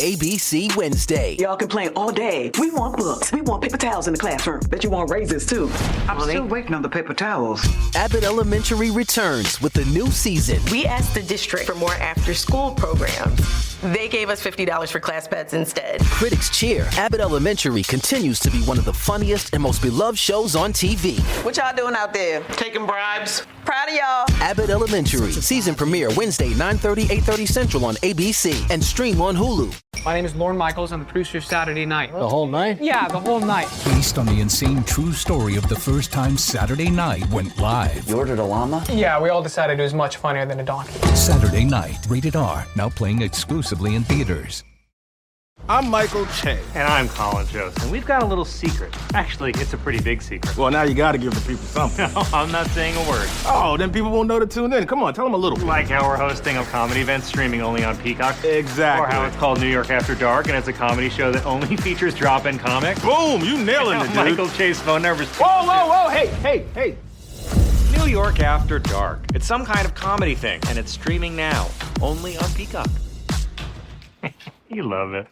ABC Wednesday. Y'all complain all day. We want books. We want paper towels in the classroom. Bet you want raises, too. I'm still waiting on the paper towels. Abbott Elementary returns with the new season. We asked the district for more after-school programs. They gave us $50 for class pets instead. Critics cheer. Abbott Elementary continues to be one of the funniest and most beloved shows on TV. What y'all doing out there? Taking bribes. Proud of y'all. Abbott Elementary. Season premiere Wednesday, 9:30, 8:30 Central on ABC and stream on Hulu. My name is Lorne Michaels. I'm the producer of Saturday Night. The whole night? Yeah, the whole night. Based on the insane true story of the first time Saturday Night went live. You ordered a llama? Yeah, we all decided it was much funnier than a donkey. Saturday Night, rated R, now playing exclusively in theaters. I'm Michael Che. And I'm Colin Jost. And we've got a little secret. Actually, it's a pretty big secret. Well, now you gotta give the people something. No, I'm not saying a word. Oh, then people won't know to tune in. Come on, tell them a little bit. Like how we're hosting a comedy event streaming only on Peacock. Exactly. Or how it's called New York After Dark, and it's a comedy show that only features drop-in comics. Boom, you nailing it, dude. Michael Che's phone number's... Whoa, hey. New York After Dark. It's some kind of comedy thing, and it's streaming now, only on Peacock. You love it.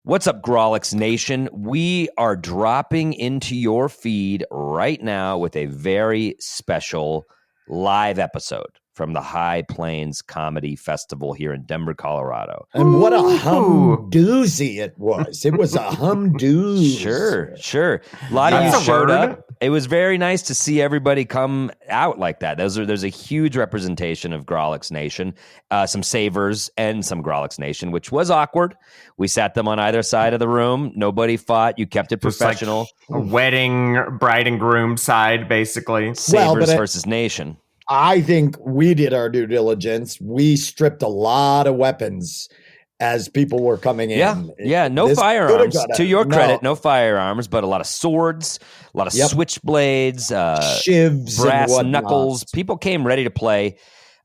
What's up, Grawlix Nation? We are dropping into your feed right now with a very special live episode from the High Plains Comedy Festival here in Denver, Colorado. And what a humdoozy it was. It was a humdoozy. Sure. A lot of you showed up. It was very nice to see everybody come out like that. There's a huge representation of Grawlix Nation, some savers and some Grawlix Nation, which was awkward. We sat them on either side of the room. Nobody fought. You kept it professional. Like a wedding, bride and groom side, basically. Savers versus Nation. I think we did our due diligence. We stripped a lot of weapons as people were coming in. Yeah, no firearms. To your credit, no firearms, but a lot of swords, a lot of switchblades, shivs, brass knuckles. People came ready to play,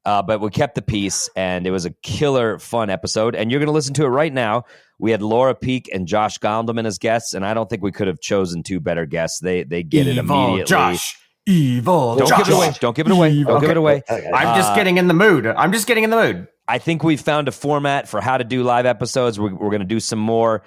but we kept the peace, and it was a killer fun episode. And you're going to listen to it right now. We had Laura Peek and Josh Gondelman as guests, and I don't think we could have chosen two better guests. They get it immediately. Josh. Don't give it away. I'm just getting in the mood. I think we've found a format for how to do live episodes. We're going to do some more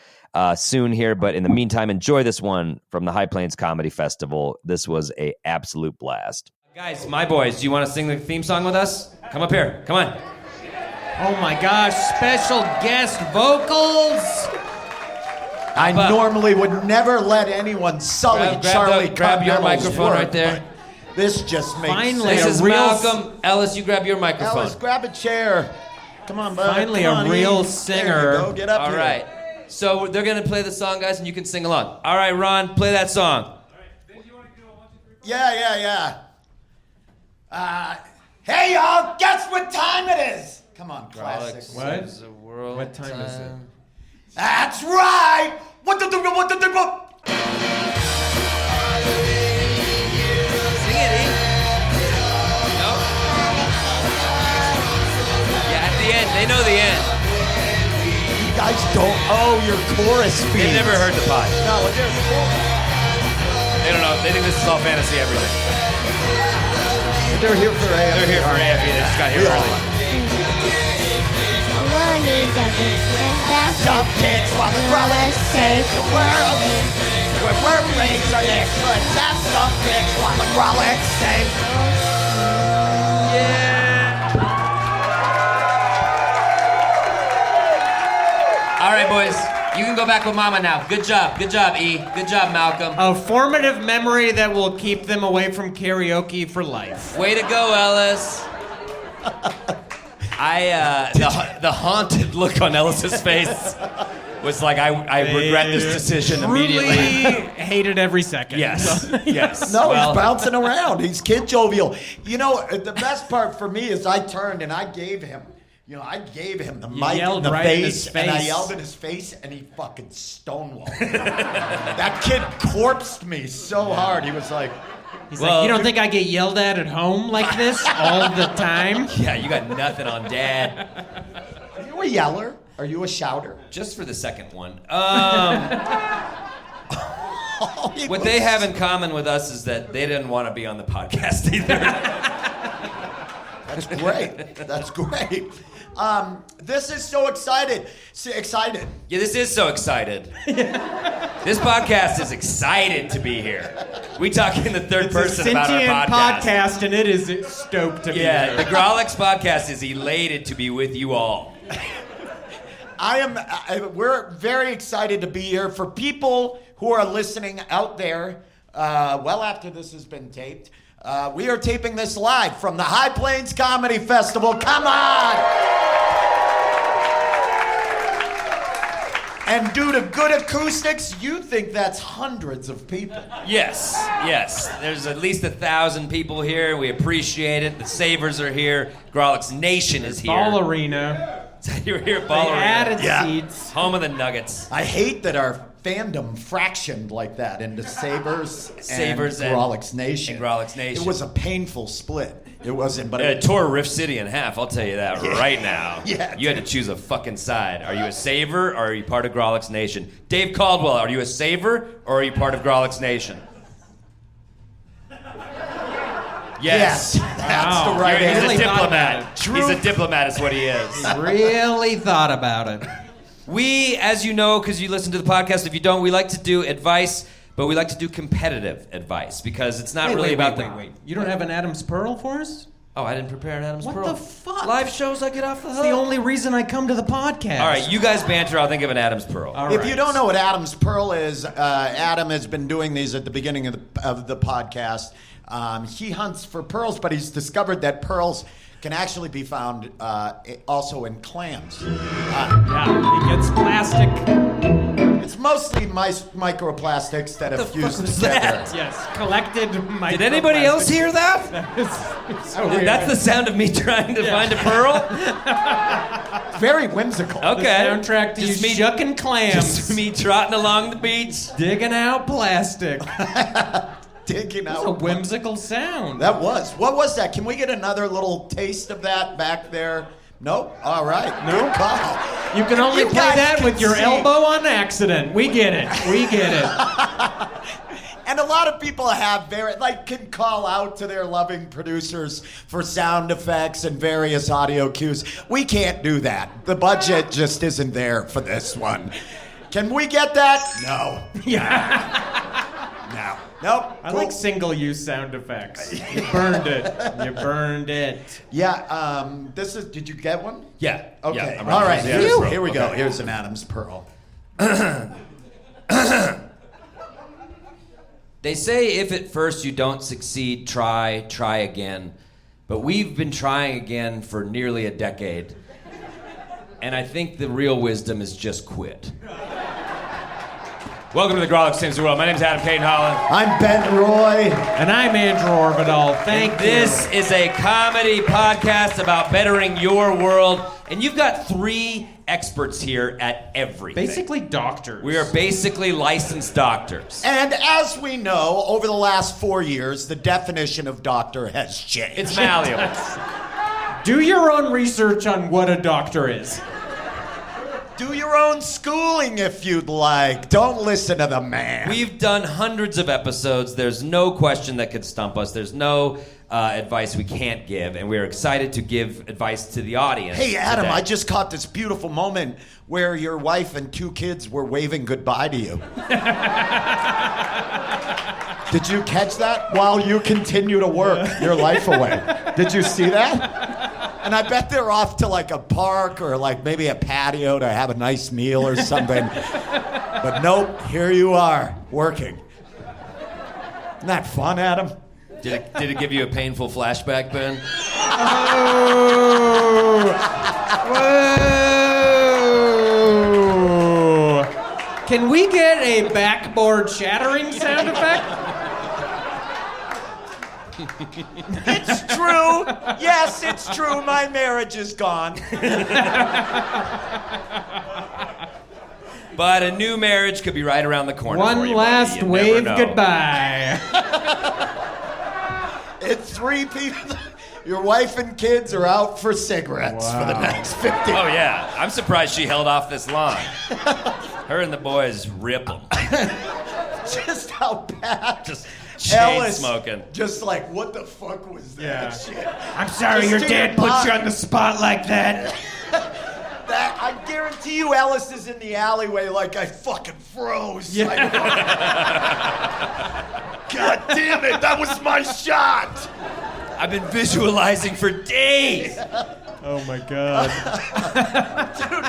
soon here. But in the meantime, enjoy this one from the High Plains Comedy Festival. This was an absolute blast. Guys, my boys, do you want to sing the theme song with us? Come up here. Come on. Oh, my gosh. Special guest vocals. I normally would never let anyone sully Charlie grab your microphone work, right there. This just makes Finally, sense. This is Malcolm. Ellis, you grab your microphone. Ellis, grab a chair. Come on, bud. Finally, a real singer. There you go. Get up here. All right. So they're going to play the song, guys, and you can sing along. All right, Ron, play that song. Yeah. Hey, y'all, guess what time it is? Come on, classic. What time is it? That's right. What the? Sing it, E. No? Yeah, at the end. They know the end. You guys don't owe your chorus fees. They've never heard the pod. No, They don't know. They think this is all fantasy everything. they're here for AFP. They're here for AFP. They just got here early. Jump kicks while the Grawlix save the world. We're raised our necks, but that's jump kicks while the Grawlix save the world. Yeah. All right, boys. You can go back with Mama now. Good job, E. Good job, Malcolm. A formative memory that will keep them away from karaoke for life. Way to go, Ellis. The haunted look on Ellis's face was like, I regret this decision immediately. Hated every second. Yes. No, he's bouncing around. He's kid jovial. You know, the best part for me is I turned and I gave him the mic in the face, and I yelled in his face, and he fucking stonewalled. That kid corpsed me so hard. He was like... He's like, you don't think I get yelled at home like this all the time? Yeah, you got nothing on Dad. Are you a yeller? Are you a shouter? Just for the second one. What they have in common with us is that they didn't want to be on the podcast either. That's great. That's great. This is so excited. Yeah, this is so excited. This podcast is excited to be here. We talk in the third person about our podcast, and it is stoked to be here. Yeah, the Grawlix podcast is elated to be with you all. We're very excited to be here. For people who are listening out there, well after this has been taped, we are taping this live from the High Plains Comedy Festival. Come on! And due to good acoustics, you think that's hundreds of people. Yes. There's at least 1,000 people here. We appreciate it. The Savers are here. Grawlix Nation is here. Ball Arena. You're here at Ball Arena. Added seats. Home of the Nuggets. I hate that our fandom fractioned like that into Savers and Grawlix Nation. It was a painful split. It wasn't, but it tore Rift City in half. I'll tell you that right now. Yeah, you had to choose a fucking side. Are you a Saver or are you part of Grawlix Nation? Dave Caldwell, are you a Saver or are you part of Grawlix Nation? Yes. That's the right answer. He's a diplomat. He's a diplomat is what he is. He really thought about it. We, as you know, because you listen to the podcast, if you don't, we like to do advice, but we like to do competitive advice because it's not really about Wait. You don't have an Adam's Pearl for us? Oh, I didn't prepare an Adam's Pearl. What the fuck? Live shows, I get off the hook. It's the only reason I come to the podcast. All right, you guys banter. I'll think of an Adam's Pearl. If you don't know what Adam's Pearl is, Adam has been doing these at the beginning of the podcast. He hunts for pearls, but he's discovered that pearls can actually be found also in clams. Yeah, it gets plastic. It's mostly microplastics that have fused together. Yes, collected microplastics. Did anybody else hear that? That's the sound of me trying to find a pearl? Very whimsical. Okay. The soundtrack to Just you shucking clams. Just me trotting along the beach. Digging out plastic. Digging out. That's a whimsical sound. That was. What was that? Can we get another little taste of that back there? Nope. All right. Good call. You can only play that with your elbow on accident. We get it. And a lot of people have can call out to their loving producers for sound effects and various audio cues. We can't do that. The budget just isn't there for this one. Can we get that? No. Yeah. No. Nope. I like single-use sound effects. You burned it. Yeah. Did you get one? Yeah. Okay. Yeah, all right. Here we go. Here's an Adam's Pearl. They say if at first you don't succeed, try again. But we've been trying again for nearly a decade. And I think the real wisdom is just quit. Welcome to the Grawlix Teams of the World. My name's Adam Caden Holland. I'm Ben Roy. And I'm Andrew Orvidal. Thank you. This is a comedy podcast about bettering your world. And you've got 3 experts here at everything. Basically doctors. We are basically licensed doctors. And as we know, over the last 4 years, the definition of doctor has changed. It's malleable. Do your own research on what a doctor is. Do your own schooling if you'd like. Don't listen to the man. We've done hundreds of episodes. There's no question that could stump us. There's no advice we can't give, and we're excited to give advice to the audience. Hey, Adam, today. I just caught this beautiful moment where your wife and 2 kids were waving goodbye to you. Did you catch that while you continue to work your life away? Did you see that? And I bet they're off to like a park or like maybe a patio to have a nice meal or something. But nope, here you are, working. Isn't that fun, Adam? Did it give you a painful flashback, Ben? Whoa. Can we get a backboard shattering sound effect? It's true. Yes, it's true. My marriage is gone. But a new marriage could be right around the corner. One for you, last buddy. You wave never know. goodbye. It's 3 people. Your wife and kids are out for cigarettes for the next 50. Oh, yeah. I'm surprised she held off this long. Her and the boys rip them. Just how bad. Ellis smoking. just like, what the fuck was that shit? I'm sorry your dad put you on the spot like that. That I guarantee you, Ellis is in the alleyway like I fucking froze. Yeah. Like, God damn it, that was my shot. I've been visualizing for days. Oh my God. Dude,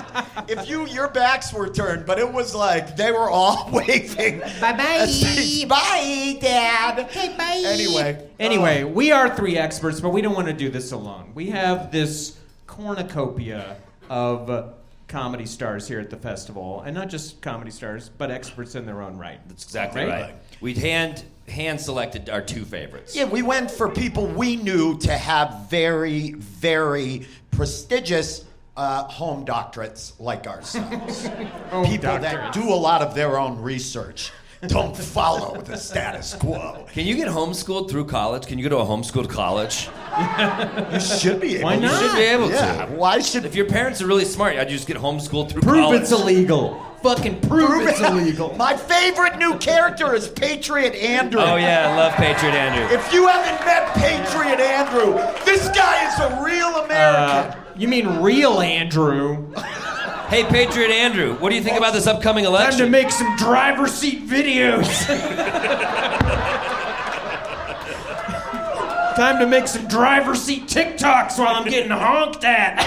if your backs were turned, but it was like they were all waving. Bye-bye. Bye, Dad. Okay, bye. Anyway, we are three experts, but we don't want to do this alone. We have this cornucopia of comedy stars here at the festival, and not just comedy stars, but experts in their own right. That's exactly right. We hand selected our two favorites. yeah, we went for people we knew to have very, very prestigious home doctorates like ourselves. People that do a lot of their own research. Don't follow the status quo. Can you get homeschooled through college? Can you go to a homeschooled college? You should be able Why to. not? You should be able Yeah, to. why should... If your parents are really smart, I'd just get homeschooled through Prove college. it's illegal. Fucking prove it's illegal. My favorite new character is Patriot Andrew. Oh yeah, I love Patriot Andrew. If you haven't met Patriot Andrew, this guy is a real American. You mean real Andrew? Hey, Patriot Andrew, what do you think about this upcoming election? Time to make some driver's seat videos. Time to make some driver's seat TikToks while I'm getting honked at.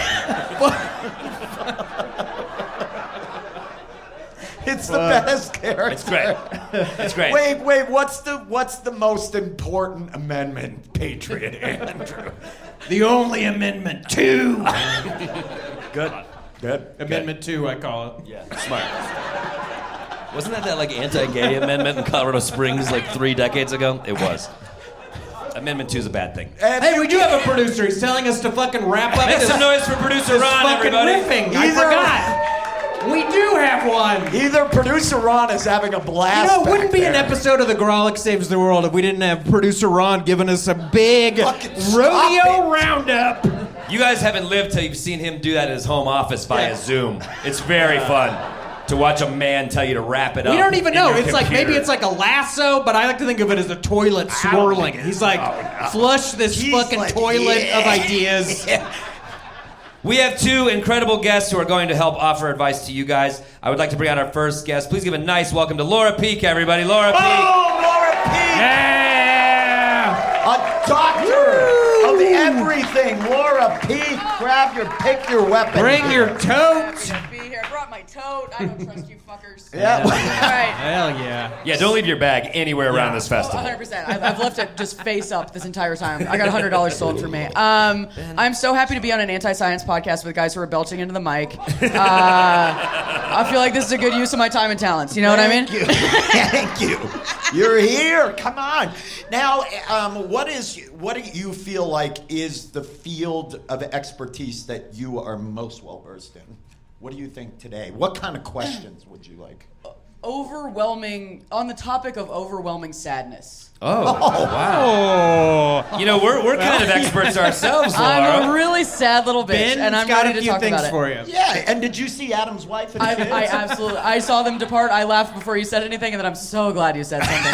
It's the best character. It's great. It's great. Wait, what's the most important amendment, Patriot Andrew? The only Amendment 2. Good. Amendment 2, I call it. Yeah, smart. Wasn't that like anti-gay amendment in Colorado Springs like 3 decades ago? It was. Amendment 2 is a bad thing. Hey, we do have a producer. He's telling us to fucking wrap up Make this, some noise for producer this Ron, fucking everybody. riffing. I forgot. We do have one. Either producer Ron is having a blast. You know, it wouldn't be an there. episode of The Grawlix Saves the World if we didn't have producer Ron giving us a big Fucking stop rodeo it. roundup. You guys haven't lived till you've seen him do that in his home office via Zoom. It's very fun to watch a man tell you to wrap it up. We don't even know. in your It's like computer. maybe it's like a lasso, but I like to think of it as a toilet swirling. He's like, flush this fucking like, toilet of ideas. We have two incredible guests who are going to help offer advice to you guys. I would like to bring out our first guest. Please give a nice welcome to Laura Peek, everybody. Laura Peek. Oh, Laura Peek! Yeah! A doctor of everything. Laura Peek, pick your weapon. Bring your tote. Be here. I brought my tote. I don't trust you fuckers. Yeah. All right. Hell yeah. Yeah, don't leave your bag anywhere around this festival. 100%. I've left it just face up this entire time. I got $100 stolen from me. I'm so happy to be on an anti-science podcast with guys who are belching into the mic. I feel like this is a good use of my time and talents. You know what I mean? Thank you. You're here. Come on. Now, what do you feel like is the field of expertise that you are most well versed in? What do you think today? What kind of questions would you like? Overwhelming, on the topic of overwhelming sadness. Oh, wow. You know, we're kind of experts ourselves, Laura. I'm a really sad little bitch, Ben's and I'm got ready a to few talk things about it. for you. Yeah, and did you see Adam's wife and kids? I absolutely. I saw them depart. I laughed before you said anything, and then I'm so glad you said something.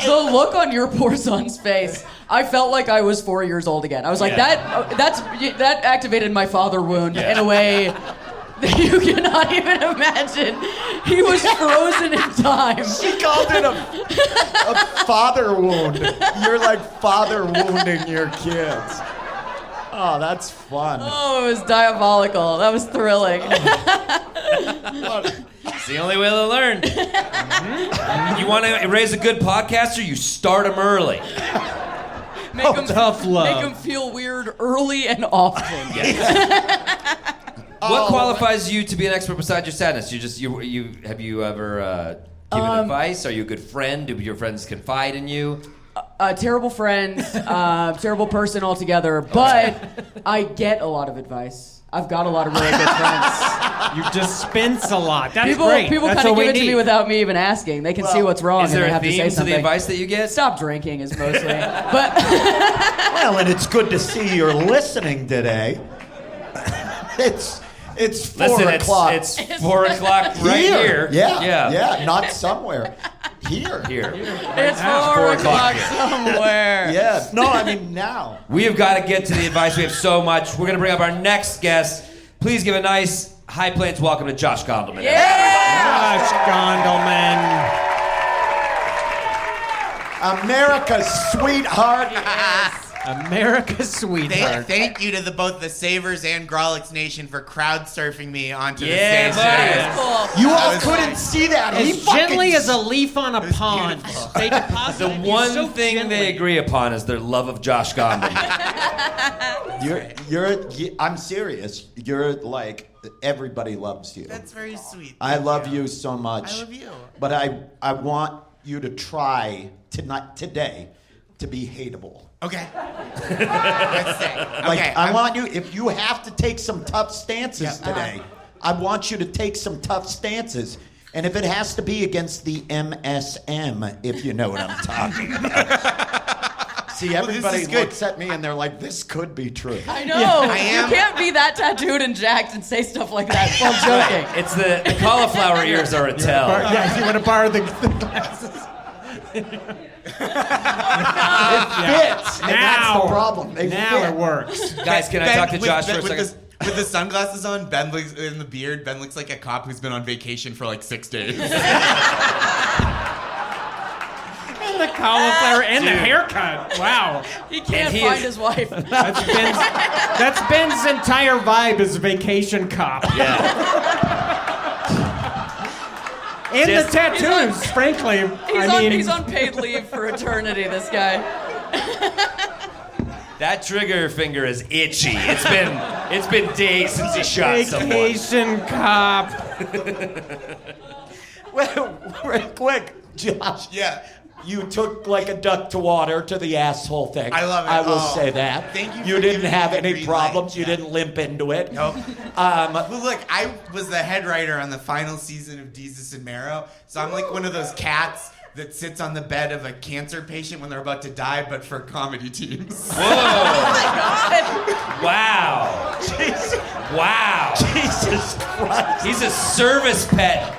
The look on your poor son's face. I felt like I was 4 years old again. I was like, that activated my father wound in a way that you cannot even imagine. He was frozen in time. She called it a father wound. You're like father wounding your kids. Oh, that's fun. Oh, it was diabolical. That was thrilling. It's the only way to learn. You want to raise a good podcaster? You start them early. Tough love. Make them feel weird early and often. What qualifies you to be an expert besides your sadness? Have you ever given advice? Are you a good friend? Do your friends confide in you? Terrible friend, terrible person altogether, but I get a lot of advice. I've got a lot of really good friends. You dispense a lot. That's great. People That's kind of what give we it to me need. without me even asking. They can see what's wrong Is and there they a have to say theme to something. the advice that you get? Stop drinking is mostly. But Well, and it's good to see you're listening today. It's 4 o'clock. It's 4 o'clock right here. Yeah, not somewhere. Here. It's 4 o'clock somewhere. Yeah. No, I mean now. We have got to get to the advice. We have so much. We're going to bring up our next guest. Please give a nice High Plains welcome to Josh Gondelman. Yeah! Josh Gondelman. America's sweetheart. America's sweetheart. Thank you to both the Savers and Grawlix Nation for crowd surfing me onto the Yeah, stage. buddy. Cool. You all couldn't see that. As gently as a leaf on a pond. They The deposited you one so thing gently. they agree upon is their love of Josh Gondelman. I'm serious. You're like, everybody loves you. That's very sweet. I love you so much. I love you. But I want you to try today to be hateable. Okay. Let's say. Like, Okay. I want you, if you have to take some tough stances today, I want you to take some tough stances. And if it has to be against the MSM, if you know what I'm talking about. See, everybody looks at me and they're like, this could be true. I know. I am. You can't be that tattooed and jacked and say stuff like that while joking. It's the cauliflower ears are a tell. Yeah, you want to borrow the glasses? It fits. And that's the problem. They Now fit. it works. Guys, can I talk to Josh for a second? With the sunglasses on, Ben looks in the beard. Ben looks like a cop who's been on vacation for like 6 days. And the cauliflower and the haircut. Wow. He can't he find is- his wife. That's Ben's entire vibe is vacation cop. Yeah. And Just- the tattoos, frankly. He's on paid leave for eternity, this guy. That trigger finger is itchy. It's been days since he shot someone. Vacation cop. Well, real quick, Josh. Yeah. You took like a duck to water to the asshole thing. I love it. I will Oh, say that. thank you You for didn't giving have me the any green problems. light. You didn't limp into it. Nope. Well, Look, I was the head writer on the final season of Jesus and Marrow, so I'm like one of those cats that sits on the bed of a cancer patient when they're about to die, but for comedy teams. Whoa. Oh my God. Wow. Wow. Jesus Christ. He's a service pet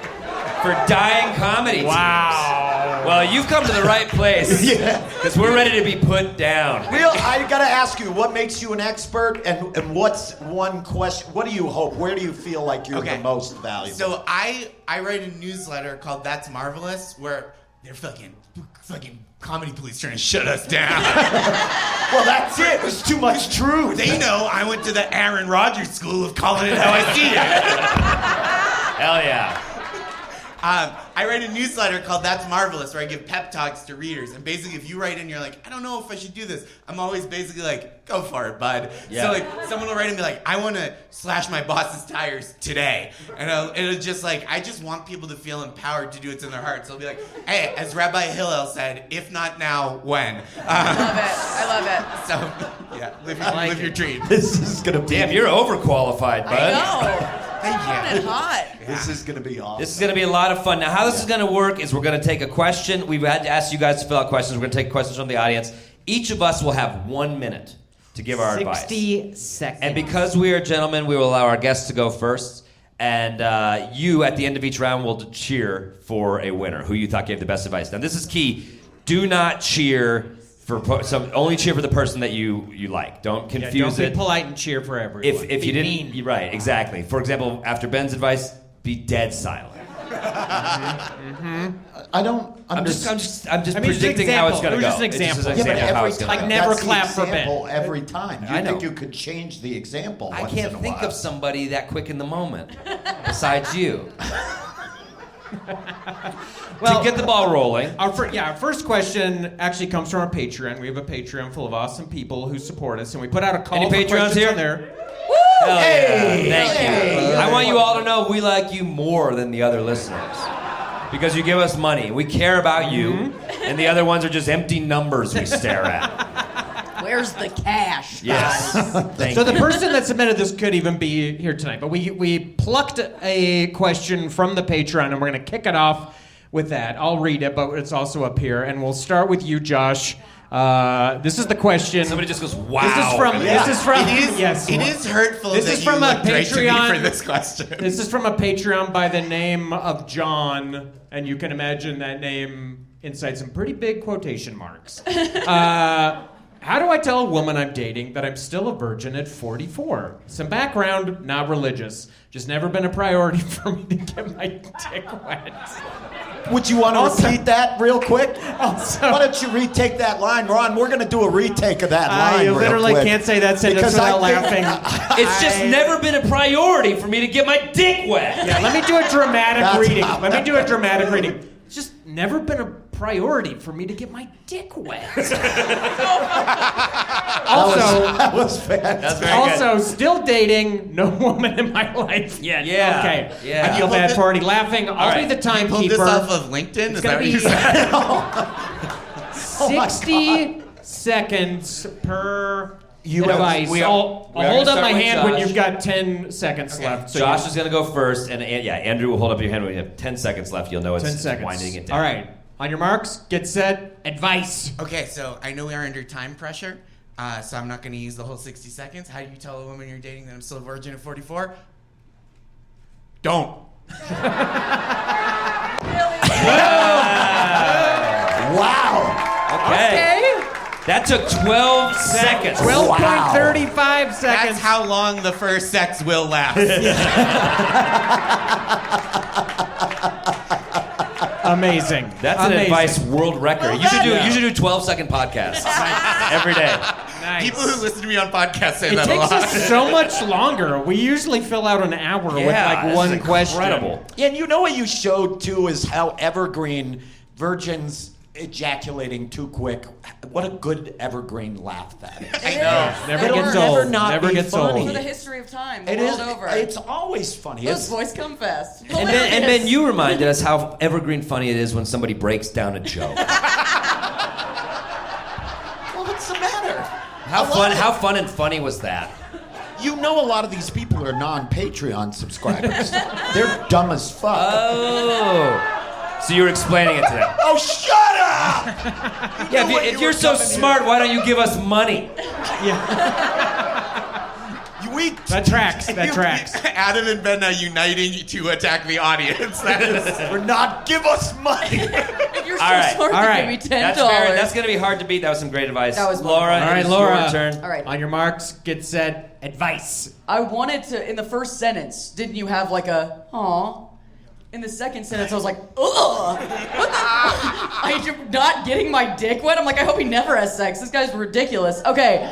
for dying comedy teams. Wow. Well, you've come to the right place. Yeah. Because we're ready to be put down. I gotta ask you, what makes you an expert, and what's one question? What do you hope? Where do you feel like you're the most valuable? So I write a newsletter called That's Marvelous, where they're fucking comedy police trying to shut us down. Well, that's it. There's too much truth. They know I went to the Aaron Rodgers School of calling it how I see it. Hell yeah. I write a newsletter called That's Marvelous, where I give pep talks to readers. And basically, if you write in, you're like, I don't know if I should do this. I'm always basically like, go for it, bud. Yeah. So like, someone will write and be like, I want to slash my boss's tires today. And it'll just like, I just want people to feel empowered to do what's in their hearts. They'll be like, hey, as Rabbi Hillel said, if not now, when? I love it. So, yeah, live your dream. This is gonna be. Damn, you're overqualified, bud. I know. Thank Hot you. and hot. This is gonna be awesome. This is going to be a lot of fun. Now, how this is going to work is we're going to take a question. We've had to ask you guys to fill out questions. We're going to take questions from the audience. Each of us will have 1 minute to give our advice. 60 seconds. And because we are gentlemen, we will allow our guests to go first. And you, at the end of each round, will cheer for a winner who you thought gave the best advice. Now, this is key. Do not cheer for only cheer for the person that you like. Don't confuse don't it. be polite and cheer for everyone. If you didn't, you're right, exactly. For example, after Ben's advice, be dead silent. I don't. I'm just just predicting how it's going to go. Just an example. It's just an Yeah, but example of how every it's gonna time, go. Never that's the clap for example Ben. every time. Do I you know. think you could change the example? I once can't in a think while? of somebody that quick in the moment besides you. Well, to get the ball rolling. Our first question actually comes from our Patreon. We have a Patreon full of awesome people who support us, and we put out a call Any for Patreons questions here? on there. Hell yeah. Thank you. I want you all to know we like you more than the other listeners. Because you give us money. We care about you. And the other ones are just empty numbers we stare at. Where's the cash? Yes. Thank So you. the person that submitted this could even be here tonight, but we plucked a question from the Patreon, and we're going to kick it off with that. I'll read it, but it's also up here, and we'll start with you, Josh. This is the question. Somebody just goes, wow. This is from. It is hurtful This that is from you a looked right to me Patreon for this question. This is from a Patreon by the name of John, and you can imagine that name inside some pretty big quotation marks. How do I tell a woman I'm dating that I'm still a virgin at 44? Some background, not religious. Just never been a priority for me to get my dick wet. Would you want to repeat that real quick? Also, why don't you retake that line, Ron? We're going to do a retake of that line. You literally real quick. can't say that sentence Because without I think- laughing. It's just never been a priority for me to get my dick wet. Yeah, let me do a dramatic That's reading. how- Let me do a dramatic reading. It's just never been a priority for me to get my dick wet. That was fantastic. That's very Also, still dating, no woman in my life yet. Yeah. Okay. Yeah. I feel bad for already laughing. I'll be the Pulled timekeeper. this off of LinkedIn? It's Is that gonna what you said? be 60 seconds per device. we are- I'll we are hold gonna up my start with hand when Josh. you've got 10 seconds left. So Josh is going to go first, and Andrew will hold up your hand when you have 10 seconds left. You'll know it's 10 seconds. winding it down. All right. On your marks, get set, advice. Okay, so I know we are under time pressure, so I'm not going to use the whole 60 seconds. How do you tell a woman you're dating that I'm still a virgin at 44? Don't. Wow. Okay. That took 12 seconds. 12.35 seconds. That's how long the first sex will last. Amazing. That's Amazing. an advice world record. You should do 12-second podcasts every day. Nice. People who listen to me on podcasts say It that a takes lot. us so much longer. We usually fill out an hour with like this one is question. incredible. Yeah, and you know what you showed too is how evergreen virgins ejaculating too quick. What a good evergreen laugh that is. I know. Never It'll gets never old. not Never be gets funny. old. For the history of time, the It world is. over. It's always funny. Those boys come fast. And Ben, you reminded us how evergreen funny it is when somebody breaks down a joke. Well, what's the matter? How fun and funny was that? You know, a lot of these people are non-Patreon subscribers. They're dumb as fuck. Oh. So you're explaining it to them. Oh, shut up! Yeah, if you're so smart, why don't you give us money? That tracks. That tracks. Adam and Ben are uniting to attack the audience. That is, We're not. Give us money. If you're so All right. smart, All you right. give me $10. That's going to be hard to beat. That was some great advice. That was Laura. wonderful. All right, it is Laura. Your turn. All right. On your marks, get set, advice. I wanted to, in the first sentence, didn't you have like a, aw? In the second sentence, I was like, ugh. What the? I'm not getting my dick wet? I'm like, I hope he never has sex. This guy's ridiculous. Okay.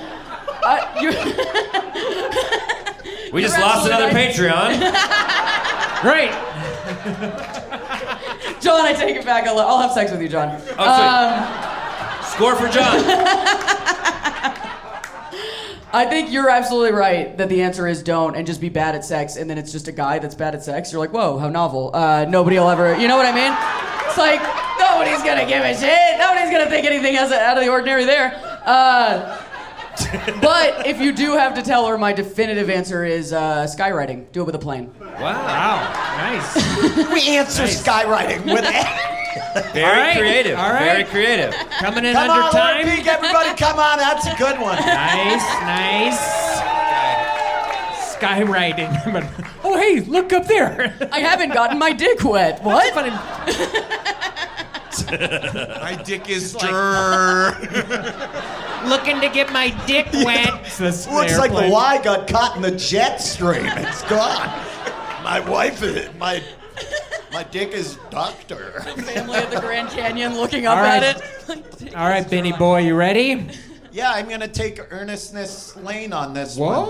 We just You're lost another absolutely Patreon. Great. John, I take it back. I'll have sex with you, John. Score for John. I think you're absolutely right that the answer is don't and just be bad at sex, and then it's just a guy that's bad at sex. You're like, whoa, how novel. Nobody will ever, you know what I mean? It's like, nobody's gonna give a shit. Nobody's gonna think anything out of the ordinary there. But if you do have to tell her, my definitive answer is skywriting. Do it with a plane. Wow. Nice. We answer skywriting with Very creative. All right. Very creative. Coming in Come under on, time. Lord Peak, everybody, come on. That's a good one. Nice. Skywriting. Oh, hey, look up there. I haven't gotten my dick wet. What? my dick is Looking to get my dick wet. Looks like the Y got caught in the jet stream. It's gone. My wife is my dick is doctor. Family at the Grand Canyon looking up All right. at it. All right, Benny boy, you ready? Yeah, I'm gonna take earnestness lane on this Whoa. one.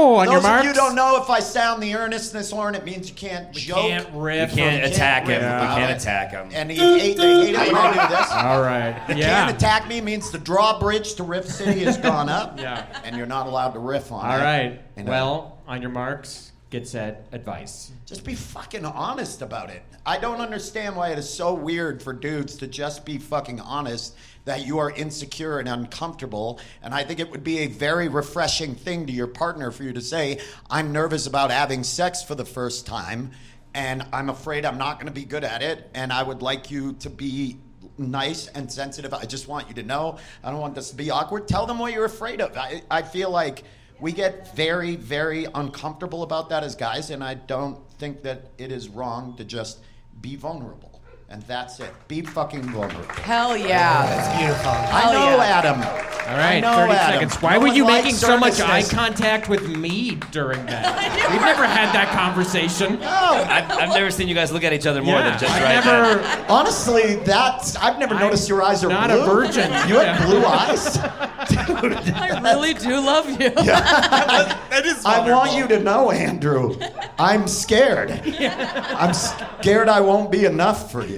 On Those your of marks. you who don't know, if I sound the earnestness horn, it means you can't joke. Can't riff. You can't attack him. riff You about can't it. attack him. And they hate it when I do this. All right. You Yeah. can't attack me means the drawbridge to Riff City has gone up. Yeah. And you're not allowed to riff on it. All right. And, Well, on your marks, get set, advice. just be fucking honest about it. I don't understand why it is so weird for dudes to just be fucking honest that you are insecure and uncomfortable. And I think it would be a very refreshing thing to your partner for you to say, I'm nervous about having sex for the first time, and I'm afraid I'm not going to be good at it, and I would like you to be nice and sensitive. I just want you to know. I don't want this to be awkward. Tell them what you're afraid of. I feel like we get very, very uncomfortable about that as guys, and I don't think that it is wrong to just be vulnerable. And that's it. Be fucking vulnerable. Hell yeah. That's beautiful. I know, Adam. All right, 30 seconds. Why were you making so much eye contact with me during that? We've never had that conversation. No. I've never seen you guys look at each other more than just right now. Honestly, I've never noticed your eyes are not blue. a virgin. You have blue eyes? Dude. I really do love you. That is I want you to know, Andrew, I'm scared. I'm scared I won't be enough for you.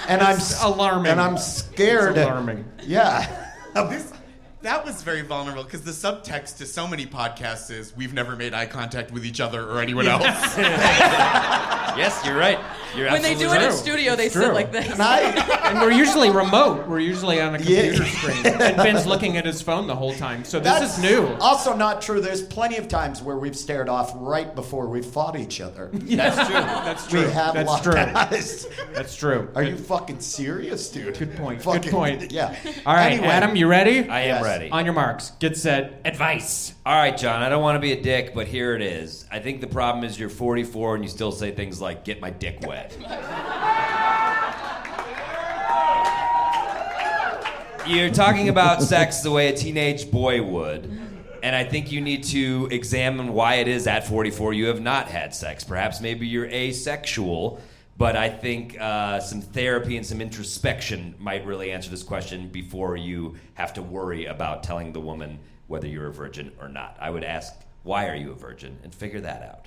And It's alarming. And I'm scared. It's alarming. Yeah. That was very vulnerable because the subtext to so many podcasts is we've never made eye contact with each other or anyone else. Yes, you're right. You're When they do it in studio, they sit like this. And we're usually remote. We're usually on a computer screen. And Ben's looking at his phone the whole time. So this is new. Also not true. There's plenty of times where we've stared off right before we fought each other. That's true. That's true. We have That's locked true. eyes. That's true. Are you fucking serious, dude? Good point. Fucking, Good point. Yeah. All right, Anyway. Adam, you ready? I am ready. On your marks. Get set. Advice. All right, John, I don't want to be a dick, but here it is. I think the problem is you're 44 and you still say things like, get my dick wet. You're talking about sex the way a teenage boy would, and I think you need to examine why it is at 44 you have not had sex. Perhaps maybe you're asexual, but I think some therapy and some introspection might really answer this question before you have to worry about telling the woman whether you're a virgin or not. I would ask, why are you a virgin? And figure that out.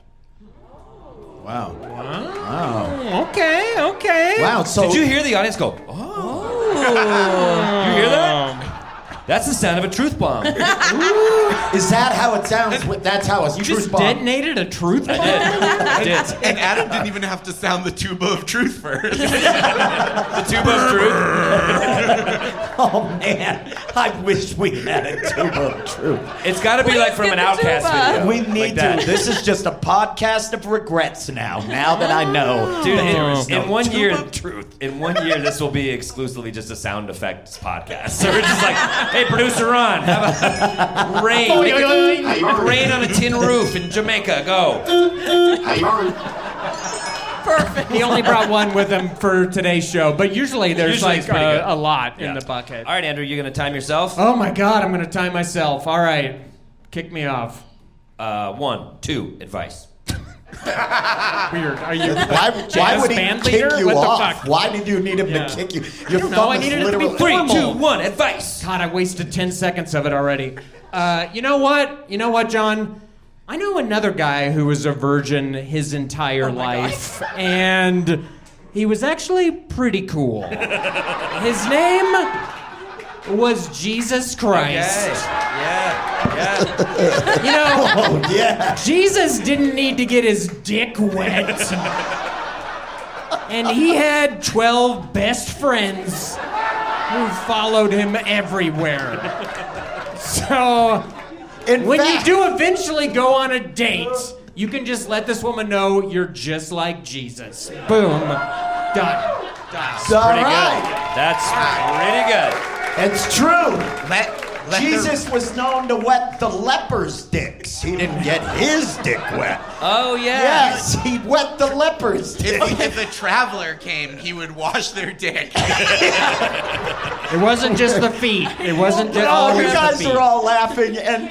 Wow. Okay. Wow. So Did you hear the audience go, oh? You hear that? That's the sound of a truth bomb. Is that how it sounds? That's how a You truth just bomb. detonated a truth bomb? I did. And Adam didn't even have to sound the tuba of truth first. The tuba of truth. Oh man, I wish we had a tuba of truth. It's got to be like from an Outcast video. We need like that. to. This is just a podcast of regrets now. Now that I know, Dude, there in 1 year, tuba of truth. in 1 year, this will be exclusively just a sound effects podcast. So we're just like, hey, producer Ron, have a rain. Make it rain on a tin roof in Jamaica. Go. Perfect. He only brought one with him for today's show, but usually there's Usually it's like pretty good. a lot in Yeah. the bucket. All right, Andrew, you gonna time yourself? Oh my God, I'm gonna time myself. All right, kick me off. 1, 2, advice. Weird. Are you? Why would he band kick leader? you What the off? fuck? Why did you need him Yeah. to kick you? I Your don't know. thumb I is needed it to be literally 3, formal. 2, 1, advice. God, I wasted 10 seconds of it already. You know what? You know what, John? I know another guy who was a virgin his entire life, and he was actually pretty cool. His name was Jesus Christ. Yeah. You know, Oh yeah. Jesus didn't need to get his dick wet. And he had 12 best friends who followed him everywhere. So, when you do eventually go on a date, you can just let this woman know you're just like Jesus. Boom. Done. It's all right. That's pretty good. It's true. Let Jesus was known to wet the lepers' dicks. He didn't get his dick wet. Oh, yeah. Yes, he wet the lepers' dick. If a traveler came, he would wash their dick. It wasn't just the feet. It wasn't just Oh, always you guys the feet. are all laughing, and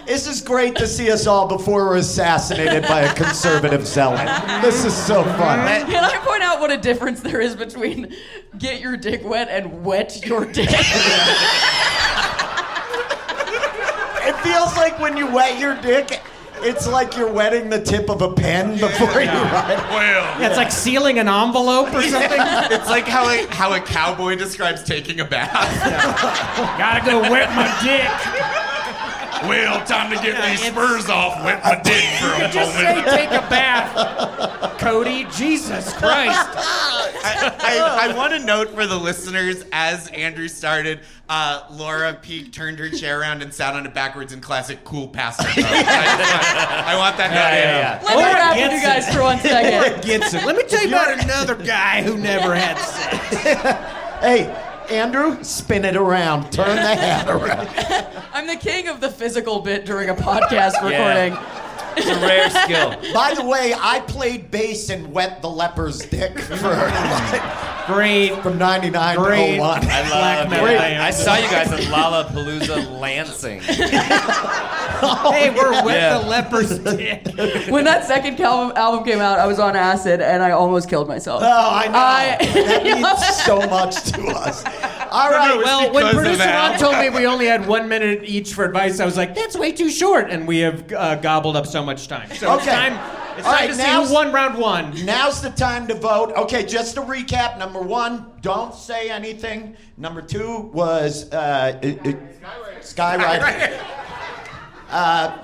this is great to see us all before we're assassinated by a conservative zealot. This is so fun. Can I point out what a difference there is between get your dick wet and wet your dick? It feels like when you wet your dick, it's like you're wetting the tip of a pen before you ride. Well, Yeah, it's like sealing an envelope or something. it's like how a cowboy describes taking a bath. Gotta go wet my dick. Well, time to get these spurs off. Wet my dick for a Just say take a bath, Cody. Jesus Christ. I want to note for the listeners, as Andrew started, Laura Peak turned her chair around and sat on it backwards in classic cool pastor mode. I want that note. Let me rap with you guys for 1 second. Gets it. Let me tell you about another guy who never had sex. Hey, Andrew, spin it around. Turn the hat around. I'm the king of the physical bit during a podcast recording. It's a rare skill. By the way, I played bass and wet the leper's dick for great from 99 great. to 01. I love it. I saw you guys at Lollapalooza Lansing. Hey, we're wet the leper's dick. When that second album came out, I was on acid and I almost killed myself. Oh, I know. That means so much to us. All right. Well, when producer Ron told me we only had 1 minute each for advice, I was like, that's way too short, and we have gobbled up so much time. So it's time to see who won round one. Now's the time to vote. Okay, just to recap. Number 1, don't say anything. Number 2 was Skywriter.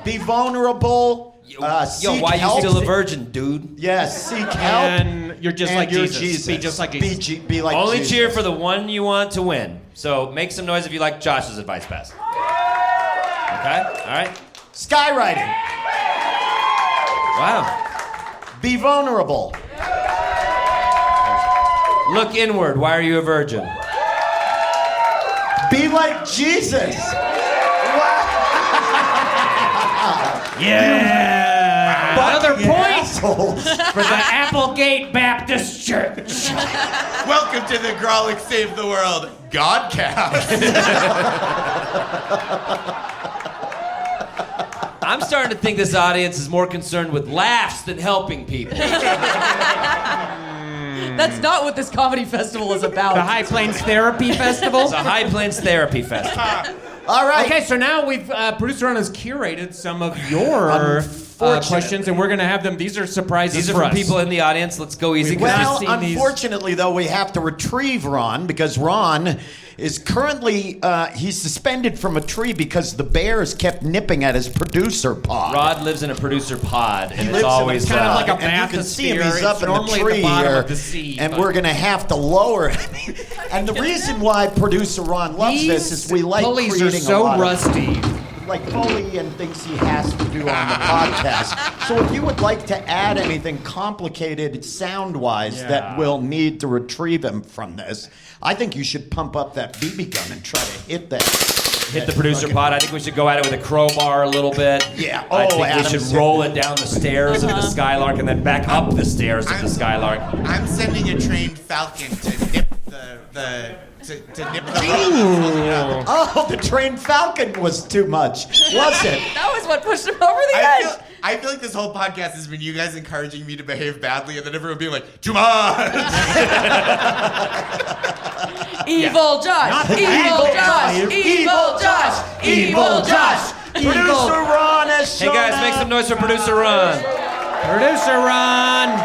Be vulnerable. Yo, why help. you still a virgin, dude? Yes, seek help. And you're just like Jesus. Be just like Jesus. Be like Only Jesus. cheer for the one you want to win. So make some noise if you like Josh's advice best. Okay? All right. Skywriting. Wow. Be vulnerable. Look inward. Why are you a virgin? Be like Jesus. Yeah. Another point for the Applegate Baptist Church. Welcome to the Grawlix Save the World Godcast. I'm starting to think this audience is more concerned with laughs than helping people. That's not what this comedy festival is about. The High Plains Therapy Festival? It's a High Plains Therapy Festival. All right. Okay, so now we've producer Ron has curated some of your questions, and we're going to have them. These are surprises. These are for from us. people in the audience. Let's go easy. Well, unfortunately, though, we have to retrieve Ron because Ron is currently he's suspended from a tree because the bears kept nipping at his producer pod. Rod lives in a producer pod, and it's always kind of like a and you can see him. He's bathysphere. up It's in the normally at tree the bottom here, of the sea, and but- we're going to have to lower him. And the reason why producer Ron loves this is we like pulleys creating are so a lot rusty. like Foley and things he has to do on the podcast. So if you would like to add anything complicated sound-wise that we'll need to retrieve him from this, I think you should pump up that BB gun and try to hit that. Hit the producer pod. I think we should go at it with a crowbar a little bit. Yeah. I think Adam's we should roll it down the stairs of the Skylark and then back up the stairs of the Skylark. I'm sending a trained falcon to nip to nip the Oh, the trained falcon was too much, was it? That was what pushed him over the edge. I feel like this whole podcast has been you guys encouraging me to behave badly and then everyone being like, too much! Evil Josh! Evil Josh! Evil Josh! Evil Josh! Producer Ron has Hey shown guys, make some noise for producer Ron. Producer Ron.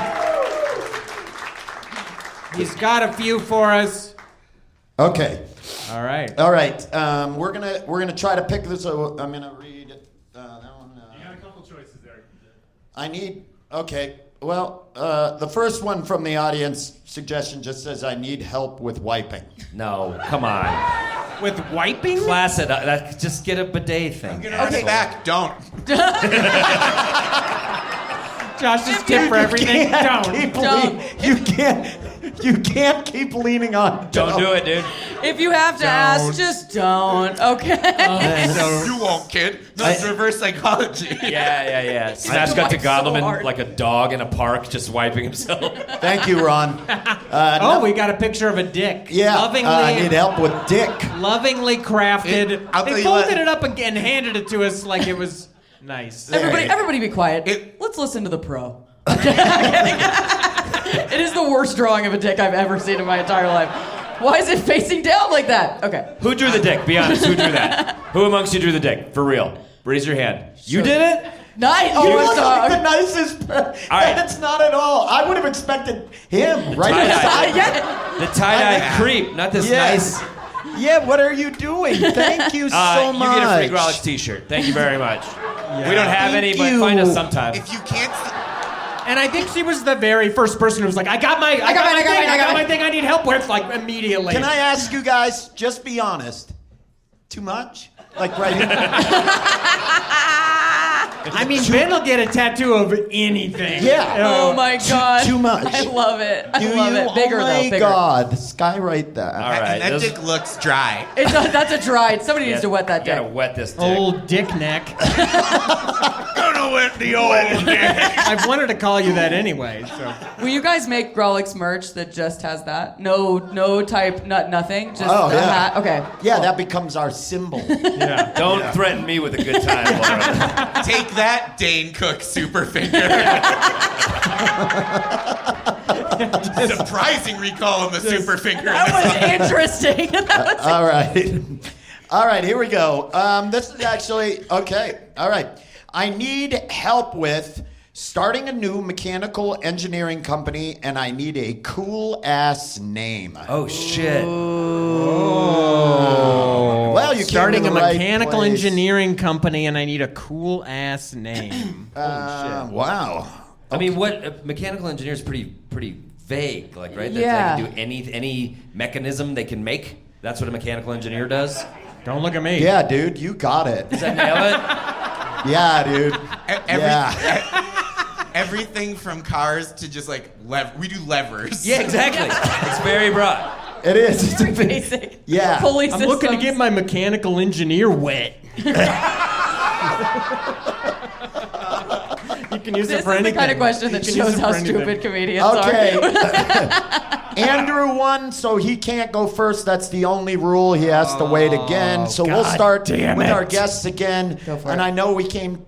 He's got a few for us. Okay. All right. All right. We're gonna try to pick this. I'm gonna read it. That one. You got a couple choices there. I need. Okay. Well, the first one from the audience suggestion just says I need help with wiping. No, come on. With wiping? Class it up. Just get a bidet thing. Okay. Back, don't. Josh's tip for everything. Don't. You can't keep leaning on. Don't do it, dude. If you have to ask, just don't. Okay. You won't, kid. That's reverse psychology. Yeah. Smash cut to Gondelman like a dog in a park just wiping himself. Thank you, Ron. We got a picture of a dick. Yeah. Lovingly. I need help with dick. Lovingly crafted. I'll tell They you what. folded it up and handed it to us like it was nice. Everybody be quiet. Let's listen to the pro. It is the worst drawing of a dick I've ever seen in my entire life. Why is it facing down like that? Okay. Who drew the dick? Be honest. Who drew that? Who amongst you drew the dick? For real. Raise your hand. You did it? Nice. You Oh, I'm look sorry. like the nicest. right. That's not at all. I would have expected him right tie-dye. beside The tie-dye creep, not this Yes. nice. Yeah, what are you doing? Thank you so much. You get a free Grawlix t-shirt. Thank you very much. We don't have any, but find us sometime. If you can't... And I think she was the very first person who was like, I got my thing I need help with, like, immediately. Can I ask you guys, just be honest, too much? Like right here? I mean, Ben will get a tattoo of anything. Yeah. Oh my God. Too much. I love it. I love it. Bigger oh though. my Bigger. God. Skywrite that. All right. And that dick looks dry. That's a dry. Somebody needs to wet that dick. Gotta wet this dick. Old dick neck. Gonna wet the old dick. I've wanted to call you that anyway, so. Will you guys make Grawlix merch that just has that? No type, nothing. Just Oh, a yeah. hat. Okay. Yeah, cool. that becomes our symbol. Yeah. Don't threaten me with a good time, Laura. Take that, Dane Cook super finger. Surprising recall on the super finger. That was interesting. All right. All right, here we go. This is actually, okay. All right. I need help with starting a new mechanical engineering company, and I need a cool-ass name. Oh, shit. Oh. Well, you starting came a to the right mechanical place. engineering company, and I need a cool-ass name. Wow. I mean, what mechanical engineer is pretty vague, like, right? Yeah. They can do any mechanism they can make. That's what a mechanical engineer does. Don't look at me. Yeah, dude, you got it. Does that nail it? Yeah, dude. Everything from cars to just like we do levers. Yeah, exactly. It's very broad. It is. It's Very basic. Yeah. Pulley I'm looking to systems. get my mechanical engineer wet. You can use This it for is anything. the kind of question that You can use shows it how for anything. stupid comedians Okay. are. Andrew won, so he can't go first. That's the only rule. He has to wait again. So we'll God start damn with it. our guests again. Go for and it. I know we came.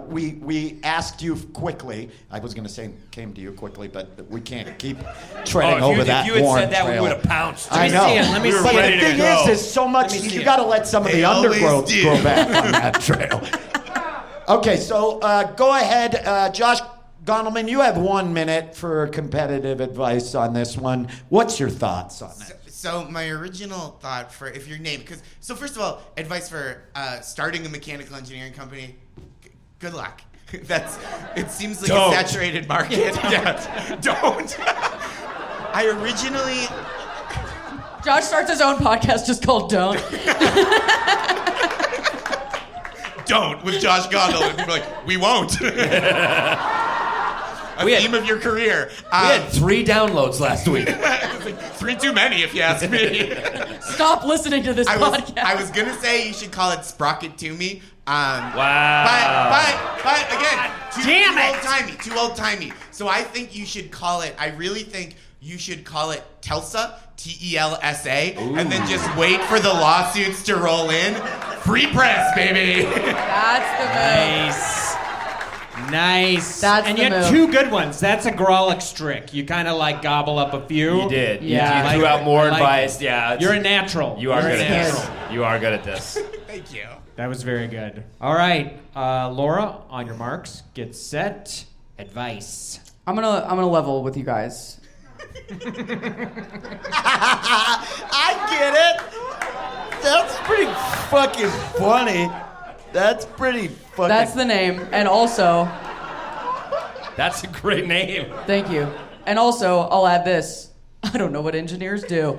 We asked you quickly. I was going to say came to you quickly, but we can't keep treading over that If you had worn said that, trail. we would have pounced. I know. Let me see it. But ready the to thing go. is so much. Let me see You it. got to let some of They the always undergrowth do. grow back on that trail. Okay, so go ahead, Josh Gondelman. You have 1 minute for competitive advice on this one. What's your thoughts on it? So my original thought for if your name, so first of all, advice for starting a mechanical engineering company. Good luck. It seems like Don't. a saturated market. Don't. I originally. Josh starts his own podcast just called Don't. Don't with Josh Gondelman. People are like, we won't. Theme of your career. We had 3 downloads last week. 3 too many, if you ask me. Stop listening to this podcast. I was gonna say you should call it Sprocket to Me. Wow. But again, Damn too old timey. So I think you should call it. I really think you should call it Telsa, TELSA, and then just wait for the lawsuits to roll in. Free press, baby. That's the move. Nice. That's and the you had move. 2 good ones. That's a Grawlix trick. You kind of like gobble up a few. You did. Yeah. You threw out more I like advice. it. Yeah. You're a natural. You are You're good a at natural. this. You are good at this. Thank you. That was very good. All right, Laura, on your marks, get set. Advice. I'm gonna level with you guys. I get it. That's pretty fucking funny. That's pretty fucking. That's the name, and also, That's a great name. thank you. And also, I'll add this. I don't know what engineers do.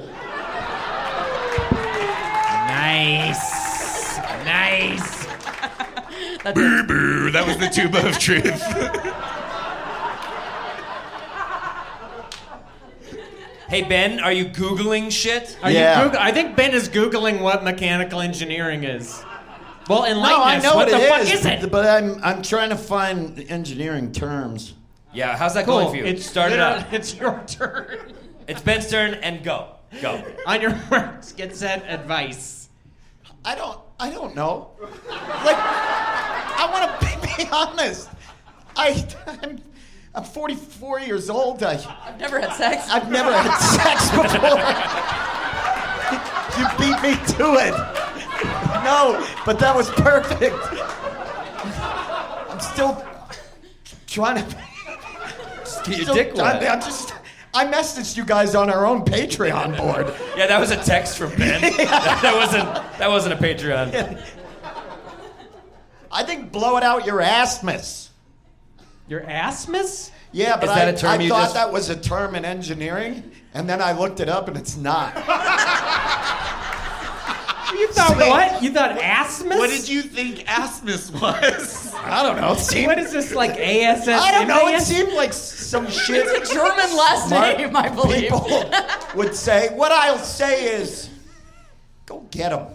Nice. Nice. That's it. Boo, that was the tuba of truth. Hey, Ben, are you Googling shit? Are Yeah. you I think Ben is Googling what mechanical engineering is. Well, enlighten No, I us. know what what the it fuck is, is it? but I'm trying to find engineering terms. Yeah, how's that Cool. going for you? It's Start it up. It's your turn. It's Ben's turn, and go. Go. On your marks, get set. Advice. I don't know. Like, I want to be honest. I'm 44 years old. I've never had sex. I've never had sex before. You beat me to it. No, but that was perfect. I'm still trying to. Get your dick wet. I messaged you guys on our own Patreon board. Yeah, that was a text from Ben. That wasn't a Patreon. I think blow it out your ass, miss. Your Asmus? Yeah, but Is that a term I you thought just- that was a term in engineering, and then I looked it up, and it's not. You thought what? You thought Asmus? What did you think Asmus was? I don't know. It seemed, What is this, like ASS? I don't know. It MAS? seemed like some shit. It's a German last smart name, I believe. people would say. What I'll say is, go get him.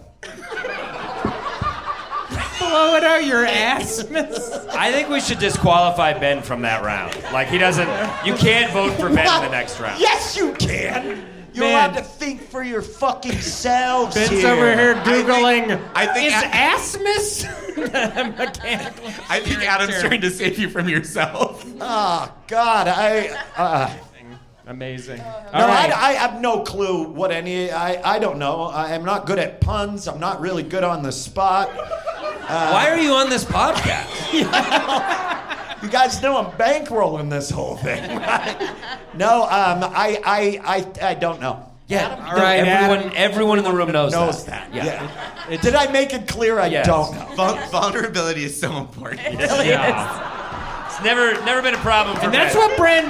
Blow it out your Asmus. I think we should disqualify Ben from that round. Like he doesn't. You can't vote for Ben in the next round. Yes, you can. You're Man. allowed to think for your fucking selves. Ben's here. over here Googling. I think is Asmus mechanical? I think Adam's trying to save you from yourself. Oh God, Amazing. No, All right. I have no clue what any. I don't know. I'm not good at puns. I'm not really good on the spot. Why are you on this podcast? You guys know I'm bankrolling this whole thing, right? No, I don't know. Yeah. All right, Everyone in the room knows that. Yeah. Did I make it clear? I Yes. don't know. Vulnerability is so important. It's never been a problem for And that's Ben.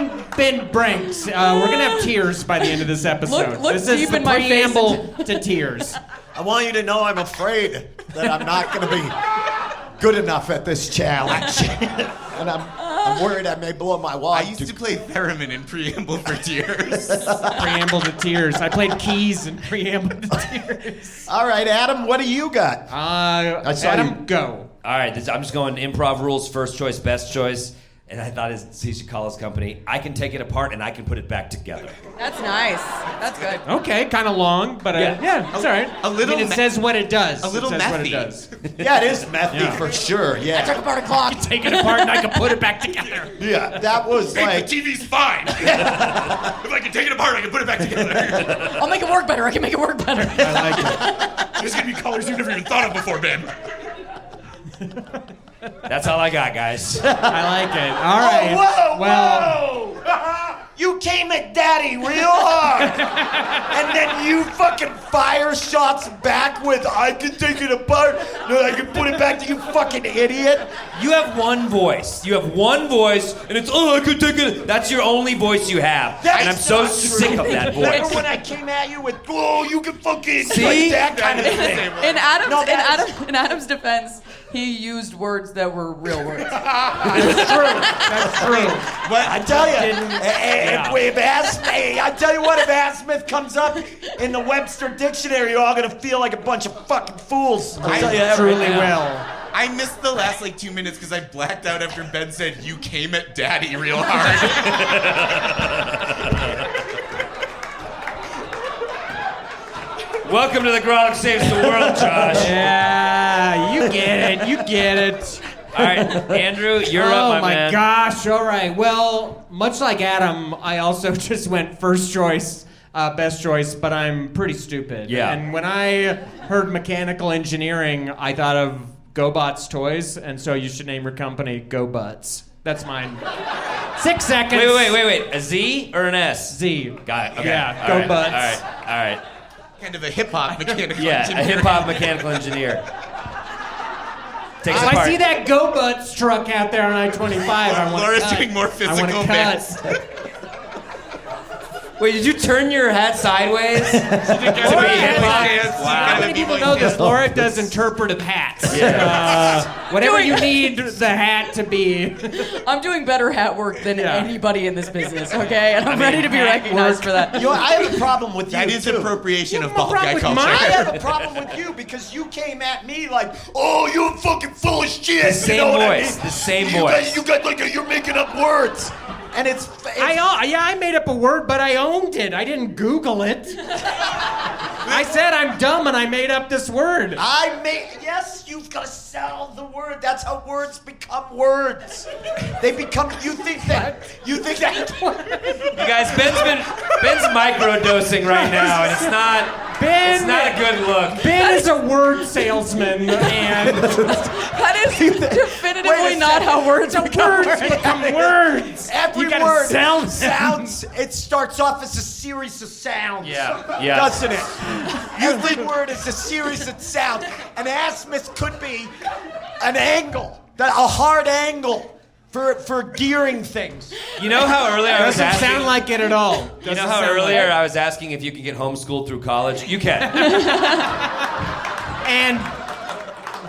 what Ben brings. We're gonna have tears by the end of this episode. Look this deep is the in my face preamble to tears. I want you to know I'm afraid that I'm not going to be good enough at this challenge, and I'm worried I may blow my wad. I used to play theremin in Preamble for Tears. Preamble to tears. I played keys in Preamble to tears. All right, Adam, what do you got? saw Adam, you- go. All right, I'm just going improv rules, first choice, best choice. And I thought he should call his company. I can take it apart and I can put it back together. That's nice. That's good. Okay, kind of long, but yeah, it's all right. A little I mean, it says what it does. a little it says what it methy. does. Yeah, it is methy for sure. I Yeah, took apart a clock. Take it apart and I can put it back together. yeah, that was Hey, like. the TV's fine. If I can take it apart, I can put it back together. I'll make it work better. I can make it work better. I like it. There's gonna be colors you've never even thought of before, Ben. That's all I got, guys. I like it. All right. Whoa, well, whoa! You came at Daddy real hard, and then you fucking fire shots back with "I can take it apart, no, I can put it back to you, fucking idiot." You have one voice. You have one voice, and it's, I could take it. That's your only voice you have. That's and I'm so not true. sick of that Remember voice. when I came at you with "Oh, you can fucking," See? like that kind of thing? In Adam's defense, he used words that were real words. that's true. That's true. But I tell you, if Asmith, I tell you what, if Asmith comes up in the Webster Dictionary, you're all gonna feel like a bunch of fucking fools. I'll tell you that Truly right now. will. I missed the last 2 minutes because I blacked out after Ben said you came at Daddy real hard. Welcome to the Grawlix Saves the World, Josh. Yeah, you get it. You get it. All right, Andrew, you're up, my man. Oh my gosh! All right. Well, much like Adam, I also just went first choice, best choice, but I'm pretty stupid. Yeah. And when I heard mechanical engineering, I thought of GoBots toys, and so you should name your company GoButts. That's mine. 6 seconds. Wait. A Z or an S? Z. Got it. Okay. Yeah. All right, GoButts. All right. Kind of a hip-hop mechanical Yeah, engineer. a hip-hop mechanical engineer. Takes If I apart. see that GoButts truck out there on I-25, I want to Laura's cut. doing more I physical want to bits. cut. Wait, did you turn your hat sideways? Laura has- How many people know this? Laura does interpretive hats. Whatever you need the hat to be. I'm doing better hat work than anybody in this business, okay? And I'm ready to be recognized for that. You know, I have a problem with That you, is too. appropriation of have a bald problem guy with culture. mine? I have a problem with you because you came at me like, "Oh, you're fucking full of shit." The same you know what voice, I mean? the same you voice. Guys, you guys like you're making up words, and it's I made up a word, but I owned it. I didn't Google it. I said I'm dumb and I made up this word. Yes, you've got to sell the word. That's how words become words. They become. You think that. You guys, Ben's microdosing right now, and it's not a good look. Ben is a word salesman, and That is definitively not how words become words. become words. Every You gotta word sell them. sounds. It starts off as a series of sounds. Yeah. Doesn't it? Every word is a series of sounds. An azimuth could be an angle, a hard angle for gearing things. You know how earlier I was Doesn't asking... sound like it at all. You know how earlier I was asking if you can get homeschooled through college? You can. And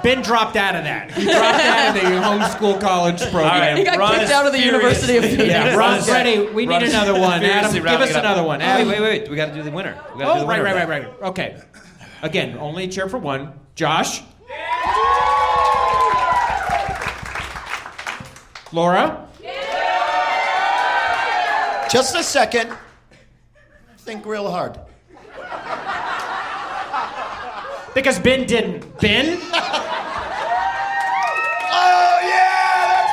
Ben dropped out of that. He dropped out of the homeschool college program. Right. He got kicked out of the University of Phoenix. Yeah, Ron's ready. We need another one. Adam, give us another one. Adam. Wait. We got to do the winner. Oh, right. Okay. Again, only cheer for one. Josh? Laura? Just a second. Think real hard. Because Ben didn't. Ben? Oh, yeah!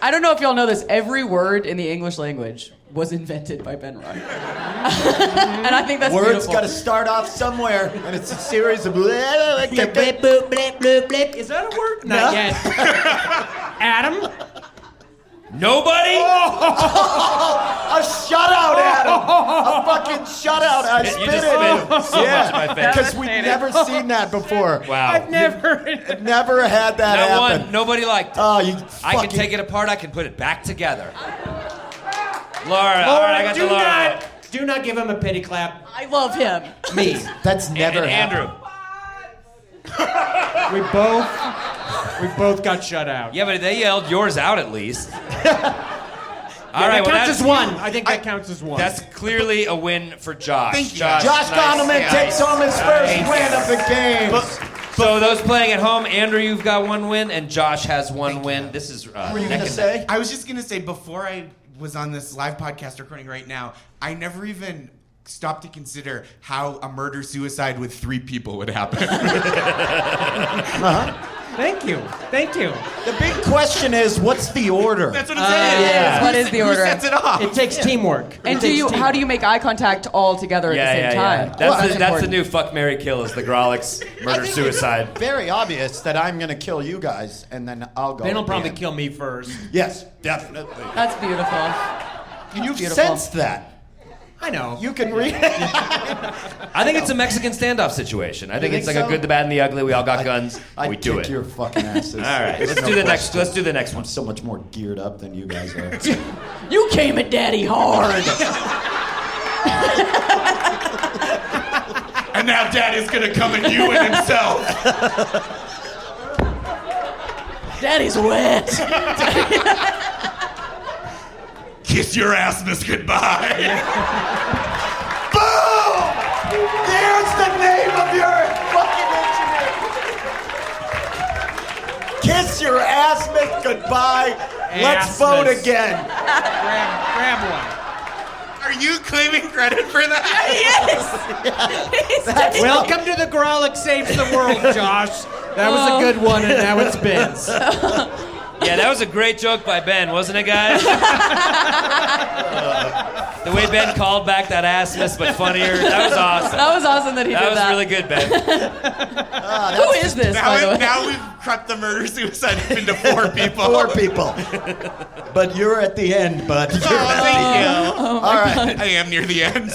I don't know if y'all know this. Every word in the English language was invented by Ben Ryan. And I think that's Words beautiful. got to start off somewhere, and it's a series of... Is that a word? Not yet. Adam? Nobody? A shutout, Adam! A fucking shutout! I You spit just it. spit so much in my face. Because we've never seen that before. Wow. I've never had that Not happen. one. Nobody liked it. Oh, you I can take it apart. I can put it back together. Laura, all right, I got you, Laura. Do not give him a pity clap. I love him. Me. That's never and happened. Andrew. We both got shut out. Yeah, but they yelled yours out at least. All right, that counts as one. I think that counts as one. That's clearly a win for Josh. Thank you. Josh Gondelman takes home his first win of the game. So those playing at home, Andrew, you've got one win, and Josh has one win. This is What were you going to say? I was just going to say, before I was on this live podcast recording right now, I never even stopped to consider how a murder-suicide with 3 people would happen. Thank you. The big question is, what's the order? That's what I'm saying. Yeah. What is the order? Who sets it off? It takes teamwork. And how do you make eye contact all together at the same time? That's the new fuck, marry, kill is the Grawlix murder-suicide. Very obvious that I'm going to kill you guys, and then I'll go. Ben will at the probably end. kill me first. Yes, definitely. That's beautiful. You've beautiful. sensed that. I know. You can read it. I think it's a Mexican standoff situation. I think You it's think like so? a good, the bad, and the ugly. We all got guns. I'd We do kick it. your fucking asses. All right, There's let's no do the question. next. Let's do the next one. I'm so much more geared up than you guys are. You came at Daddy hard. And now Daddy's going to come at you and himself. Daddy's wet. Kiss your assness goodbye. Boom! There's the name of your fucking engineer. Kiss your ass, Mick, goodbye. Let's vote again. Grab one. Are you claiming credit for that? Yes. Welcome to the Grawlix Saves the World, Josh. That was a good one, and now it's Ben's. Yeah, that was a great joke by Ben, wasn't it, guys? The way Ben called back that assness, but funnier. That was awesome. That was awesome that he did that. That was really good, Ben. Who is this, by the way? Now we've cut the murder-suicide into 4 people. 4 people. But you're at the end, bud. Oh, thank you. All right. I am near the end.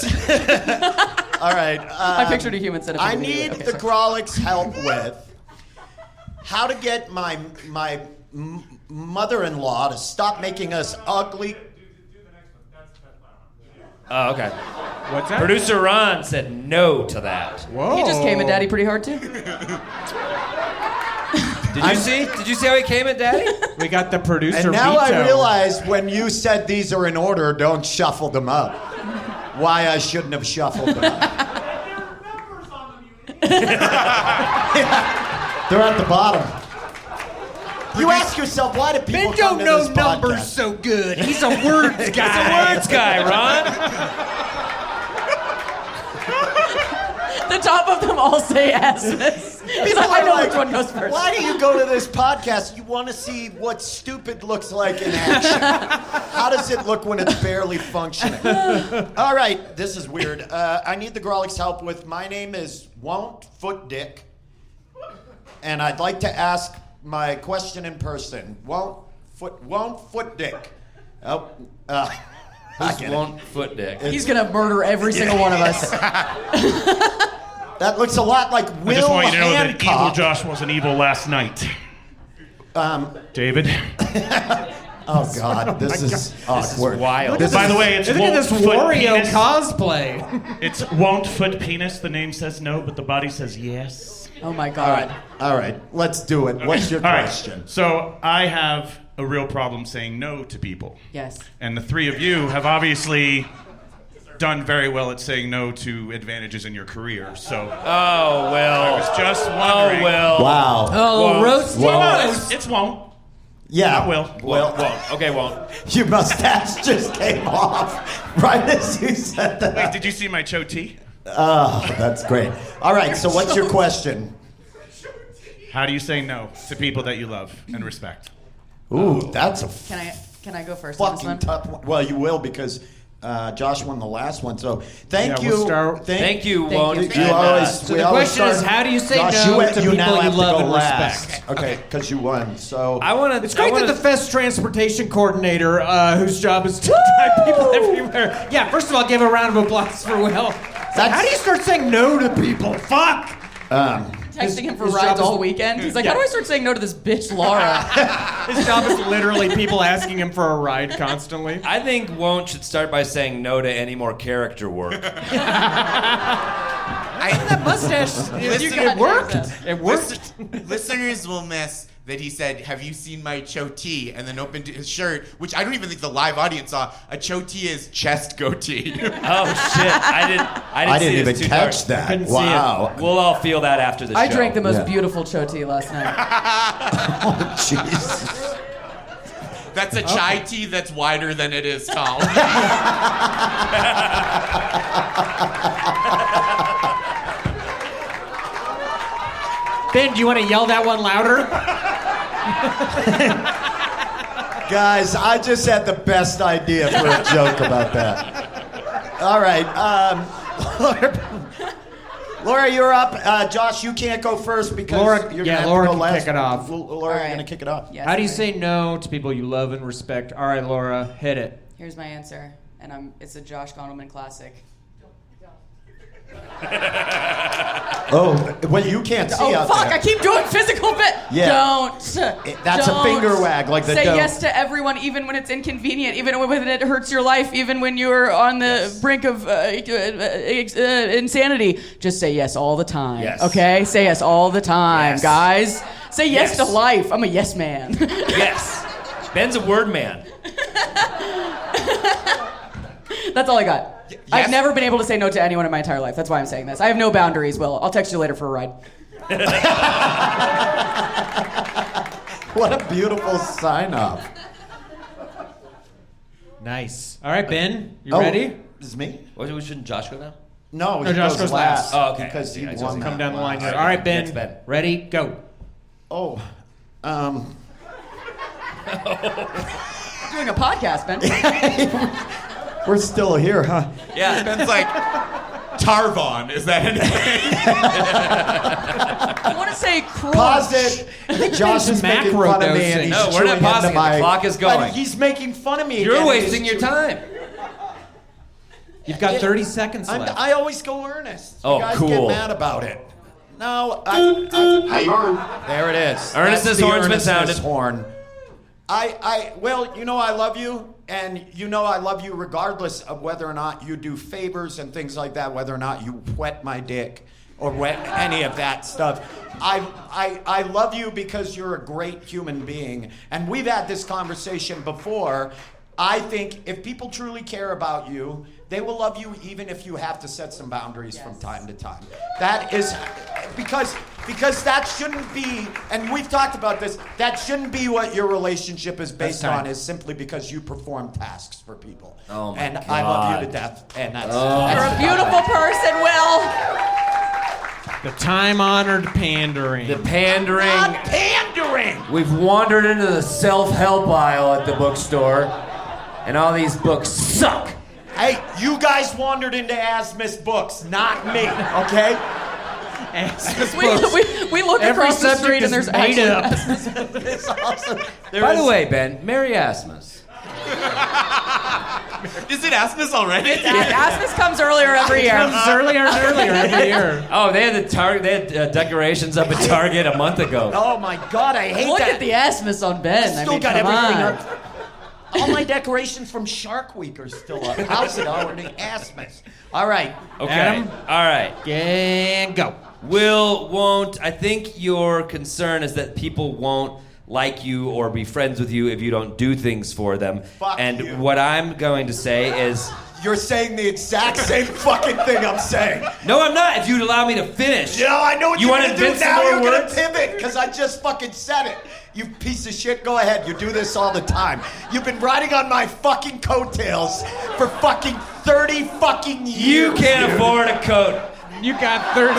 All right. I pictured a human centipede. I need the Grawlix help with how to get my mother-in-law to stop making us ugly. Oh, okay. What's that? Producer Ron said no to that. Whoa. He just came at Daddy pretty hard too. Did you see how he came at Daddy? We got the producer And now veto. I realize when you said these are in order, don't shuffle them up. Why I shouldn't have shuffled them up. They're at the bottom. You ask yourself, why do people Ben come don't to know this numbers podcast? so good. He's a words guy. He's a words guy, Ron. The top of them all say assness. He's like, I know which one goes first. Why do you go to this podcast? You want to see what stupid looks like in action. How does it look when it's barely functioning? All right, this is weird. I need the Grawlix help with. My name is Won't Foot Dick, and I'd like to ask my question in person. Won't Foot Dick. Oh, Who's Won't Foot Dick? He's gonna murder every single one of us. That looks a lot like Will I just want you to know that Hancock. evil Josh wasn't evil last night. David. Oh God, this is awkward. Wild. By the way, it's Look at won't this foot Wario penis. cosplay. It's won't foot penis. The name says no, but the body says yes. Oh my God. All right, let's do it. What's your All right. question? So I have a real problem saying no to people. Yes. And the three of you have obviously done very well at saying no to advantages in your career. So Oh, well. I was just wondering. Oh, well. Wow. Oh, roast. It's won't. Yeah. Not will. Well, Won't. Okay, won't. your mustache just came off right as you said that. Wait, did you see my choti? Oh, that's great. All right, so what's your question? How do you say no to people that you love and respect? Ooh, that's a Can I go first on this fucking one? tough one. Well, you will because Josh won the last one. So thank Yeah, you. we'll start- Thank you, won't. You And, always. So we the always question is, start- how do you say Josh, no you, to you people now you have love to go and last. respect? Okay, because you won. So I want to. It's great that the Fest transportation coordinator, whose job is to drive people everywhere. Yeah, first of all, give a round of applause for Will. How do you start saying no to people? Fuck! Texting him for his rides job is- all weekend. He's like, Yeah. how do I start saying no to this bitch, Laura? His job is literally people asking him for a ride constantly. I think won't should start by saying no to any more character work. That mustache, it worked. It worked. Listeners will miss that he said, "Have you seen my choti?" and then opened his shirt, which I don't even think the live audience saw. A choti is chest goatee. Oh shit! I didn't even see it. catch that. Couldn't see Wow. We'll all feel that after the show. I drank the most Yeah. beautiful choti last night. Oh, Jesus. That's a chai tea that's wider than it is tall. Ben, do you want to yell that one louder? Guys, I just had the best idea for a joke about that. All right. Laura, you're up. Josh, you can't go first because Laura, you're yeah, gonna Laura have to go can last. kick it off. Laura, you're gonna kick it off. Yes, How do you right. say no to people you love and respect? All right, Laura, hit it. Here's my answer, and it's a Josh Gondelman classic. Oh, well, you can't see Oh out fuck! there. I keep doing physical bit. Yeah. Don't. That's a finger wag, like the say don't. yes to everyone, even when it's inconvenient, even when it hurts your life, even when you're on the brink of insanity. Just say yes all the time. Yes. Okay. Say yes all the time, Yes. guys. Say yes, Yes. to life. I'm a yes man. Yes. Ben's a word man. That's all I got. Yes. I've never been able to say no to anyone in my entire life. That's why I'm saying this. I have no boundaries, Will. I'll text you later for a ride. What a beautiful sign off. Nice. All right, Ben, you ready? This is me? Shouldn't Josh go now? No, No, Josh goes last. Oh, okay. Because he Yeah, won. Come that down the line last. here. All right, Ben. Next Ben. Ready? Go. Oh, Doing a podcast, Ben. we're still here, huh? Yeah. Ben's like, Tarvon, is that a name? I want to say crunch. Pause it. Josh is making fun of me, and he's No, we're not chewing into pausing it. The my- clock is But going. he's making fun of me. You're again. wasting He's your chewing- time. You've got 30 seconds left. I always go earnest. Oh, you guys cool. get mad about it. No, there it is. Ernest's That's the horn's been earnestness sounded. Horn. Well, you know I love you, and you know I love you regardless of whether or not you do favors and things like that, whether or not you wet my dick or wet any of that stuff. I love you because you're a great human being, and we've had this conversation before. I think if people truly care about you, they will love you even if you have to set some boundaries from time to time. That is because that shouldn't be, and we've talked about this, that shouldn't be what your relationship is based on, is simply because you perform tasks for people. Oh my and God. I love you to death, and that's You're a beautiful person, Will. The time-honored pandering. The pandering. Not pandering! We've wandered into the self-help aisle at the bookstore, and all these books suck. Hey, you guys wandered into Asmus books, not me, okay? We look Every across the subject street is and there's made actually up. It's awesome. By the way, Ben, Merry Asmus. Is it Asmus already? Asmus comes earlier every year. Comes earlier and earlier every year. Oh, they had decorations up at Target a month ago. Oh my God, I hate Look that. at the Asmus on Ben. Still got everything up. All my decorations from Shark Week are still up. How's it already? Asmus. All right. Okay. Adam? All right. And go. I think your concern is that people won't like you or be friends with you if you don't do things for them. Fuck and you. what I'm going to say is... You're saying the exact same fucking thing I'm saying. No, I'm not. If you'd allow me to finish. Yeah, I know what you you're want gonna to do now. You're gonna words? pivot because I just fucking said it. You piece of shit. Go ahead. You do this all the time. You've been riding on my fucking coattails for fucking 30 fucking years. You can't afford a coat. You got 30.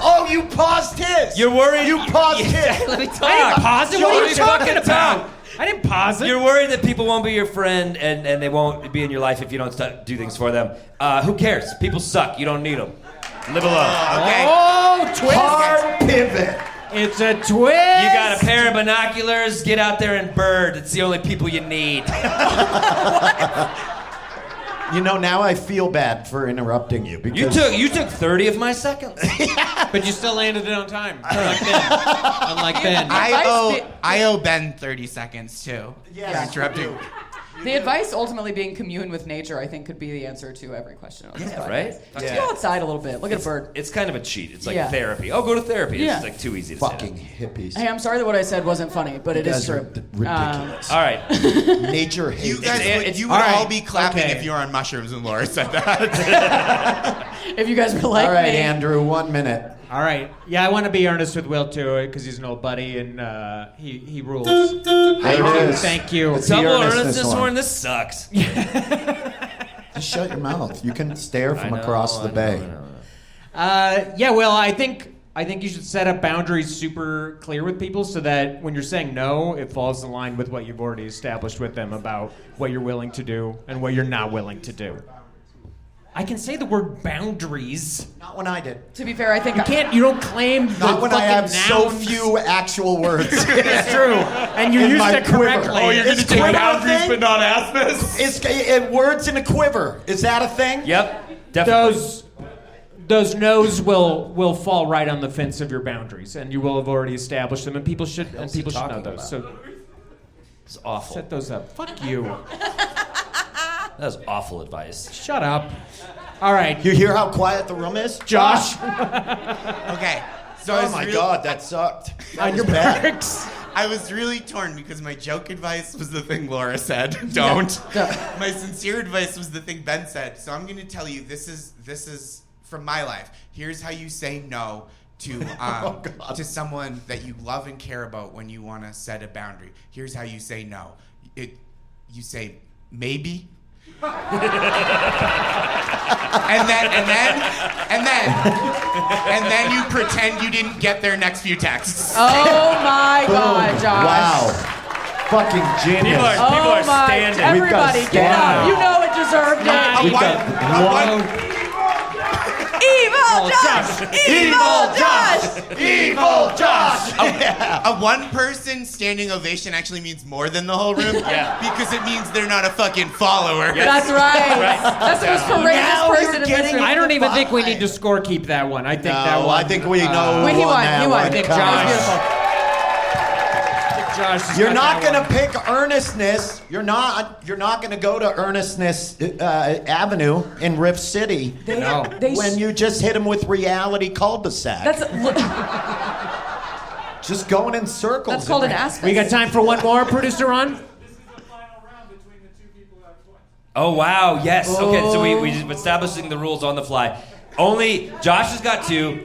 Oh, you paused his. You're worried. You paused his. Let me talk. I didn't pause it. What are you George, talking about? I didn't pause it. You're worried that people won't be your friend and they won't be in your life if you don't do things for them. Who cares? People suck. You don't need them. Live alone. Okay. Oh, twist. Hard pivot. It's a twist. You got a pair of binoculars. Get out there and bird. It's the only people you need. You know, now I feel bad for interrupting you because You took 30 of my seconds. But you still landed it on time. Unlike Ben. I owe Ben 30 seconds too. Yes, For interrupting. The advice ultimately being commune with nature, I think, could be the answer to every question on this podcast. Right? Just go outside a little bit. Look at a bird. It's kind of a cheat. It's like Yeah. therapy. Oh, go to therapy. Yeah. It's like too easy to fucking say. hippies. Hey, I'm sorry that what I said wasn't funny, but it is guys are true. ridiculous. All right. Nature hates. You guys It's- would all be clapping if you were on mushrooms and Laura said that. If you guys were like All right, me. Andrew, 1 minute. All right. Yeah, I want to be earnest with Will too, because he's an old buddy and he rules. There it is. Thank you. It's the Double earnestness earnestness one. horn. This sucks. Just shut your mouth. You can stare from across the bay. Yeah, well, I think you should set up boundaries super clear with people so that when you're saying no, it falls in line with what you've already established with them about what you're willing to do and what you're not willing to do. I can say the word boundaries. Not when I did. To be fair, I think You don't claim the Not when I have fucking so nouns. few actual words. It's true, and you In used my it correctly. quiver. Oh, you're Gonna take quiver boundaries thing? but not Asmus? It's words in a quiver. Is that a thing? Yep. Definitely. Those no's will fall right on the fence of your boundaries, and you will have already established them, and people should know those. So It's awful. set those up. Fuck you. That was awful advice. Shut up. All right. You hear how quiet the room is? Josh. Okay. So I Oh was my really- God, that sucked. That On was your bad. marks. I was really torn because my joke advice was the thing Laura said. Don't. My sincere advice was the thing Ben said. So I'm going to tell you this is from my life. Here's how you say no to to someone that you love and care about when you want to set a boundary. Here's how you say no. You say maybe. and then you pretend you didn't get their next few texts. Oh my God, Josh. Wow. Fucking genius. People are standing. Everybody, get up. You know it deserved it. Evil Josh! Evil Josh! Evil Josh! A one-person standing ovation actually means more than the whole room. Yeah. Because it means they're not a fucking follower. That's right. That's the most courageous person in this room. I don't even think we need to score keep that one. I think that one. I think we know. Wait, he won. that He won. one. I think Come Josh- on. Beautiful. Josh has You're got not that gonna one. pick earnestness. You're not gonna go to Earnestness Avenue in Rift City when you just hit him with reality cul-de-sac. Just going in circles. That's called an aspect. We got time for one more, producer Ron? Oh, wow. Yes. Okay, so we're establishing the rules on the fly. Only Josh has got 2.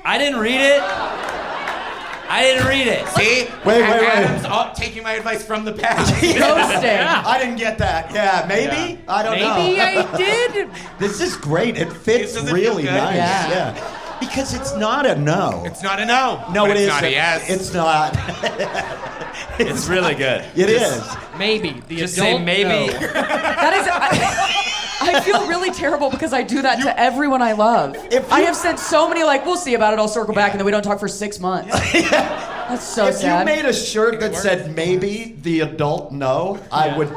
I didn't read it. See? Wait. Adam's taking my advice from the past. Ghosting. I didn't get that. Yeah, maybe? Yeah. I don't know. Maybe I did. This is great. It fits Does it really feel good? nice. Yeah. Because it's not a no. It's not a no. No, but it it's is. not a yes. It's not. It's really good. It is. Maybe. The Just adult say maybe. no. That is. I feel really terrible because I do that to everyone I love. I have sent so many we'll see about it, I'll circle back, and then we don't talk for 6 months. That's so if sad. you made a shirt that said maybe the adult no, I would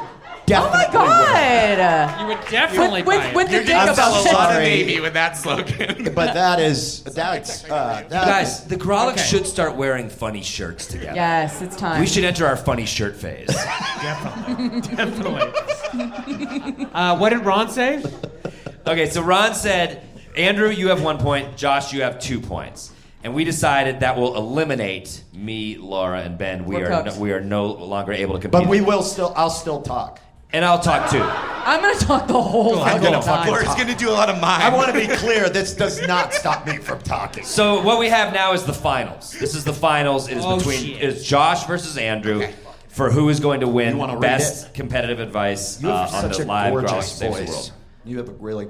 definitely. Oh my God! You would definitely with, buy it. with the You're dick gonna about sell a lot of Sorry. baby with that slogan. But that's Guys, the Grawlix should start wearing funny shirts together. Yes, it's time. We should enter our funny shirt phase. Definitely. What did Ron say? Okay, so Ron said, Andrew, you have 1 point. Josh, you have 2 points. And we decided that will eliminate me, Laura, and Ben. We are no longer able to compete. But we will still. I'll still talk. And I'll talk too. I'm gonna talk the whole I'm gonna fucking Laura's talk. gonna do a lot of mine. I want to be clear. This does not stop me from talking. So what we have now is the finals. This is the finals. It is it is Josh versus Andrew for who is going to win wanna read best competitive advice You have on such the a live gorgeous Grawlix Saves the voice. World. You have a really.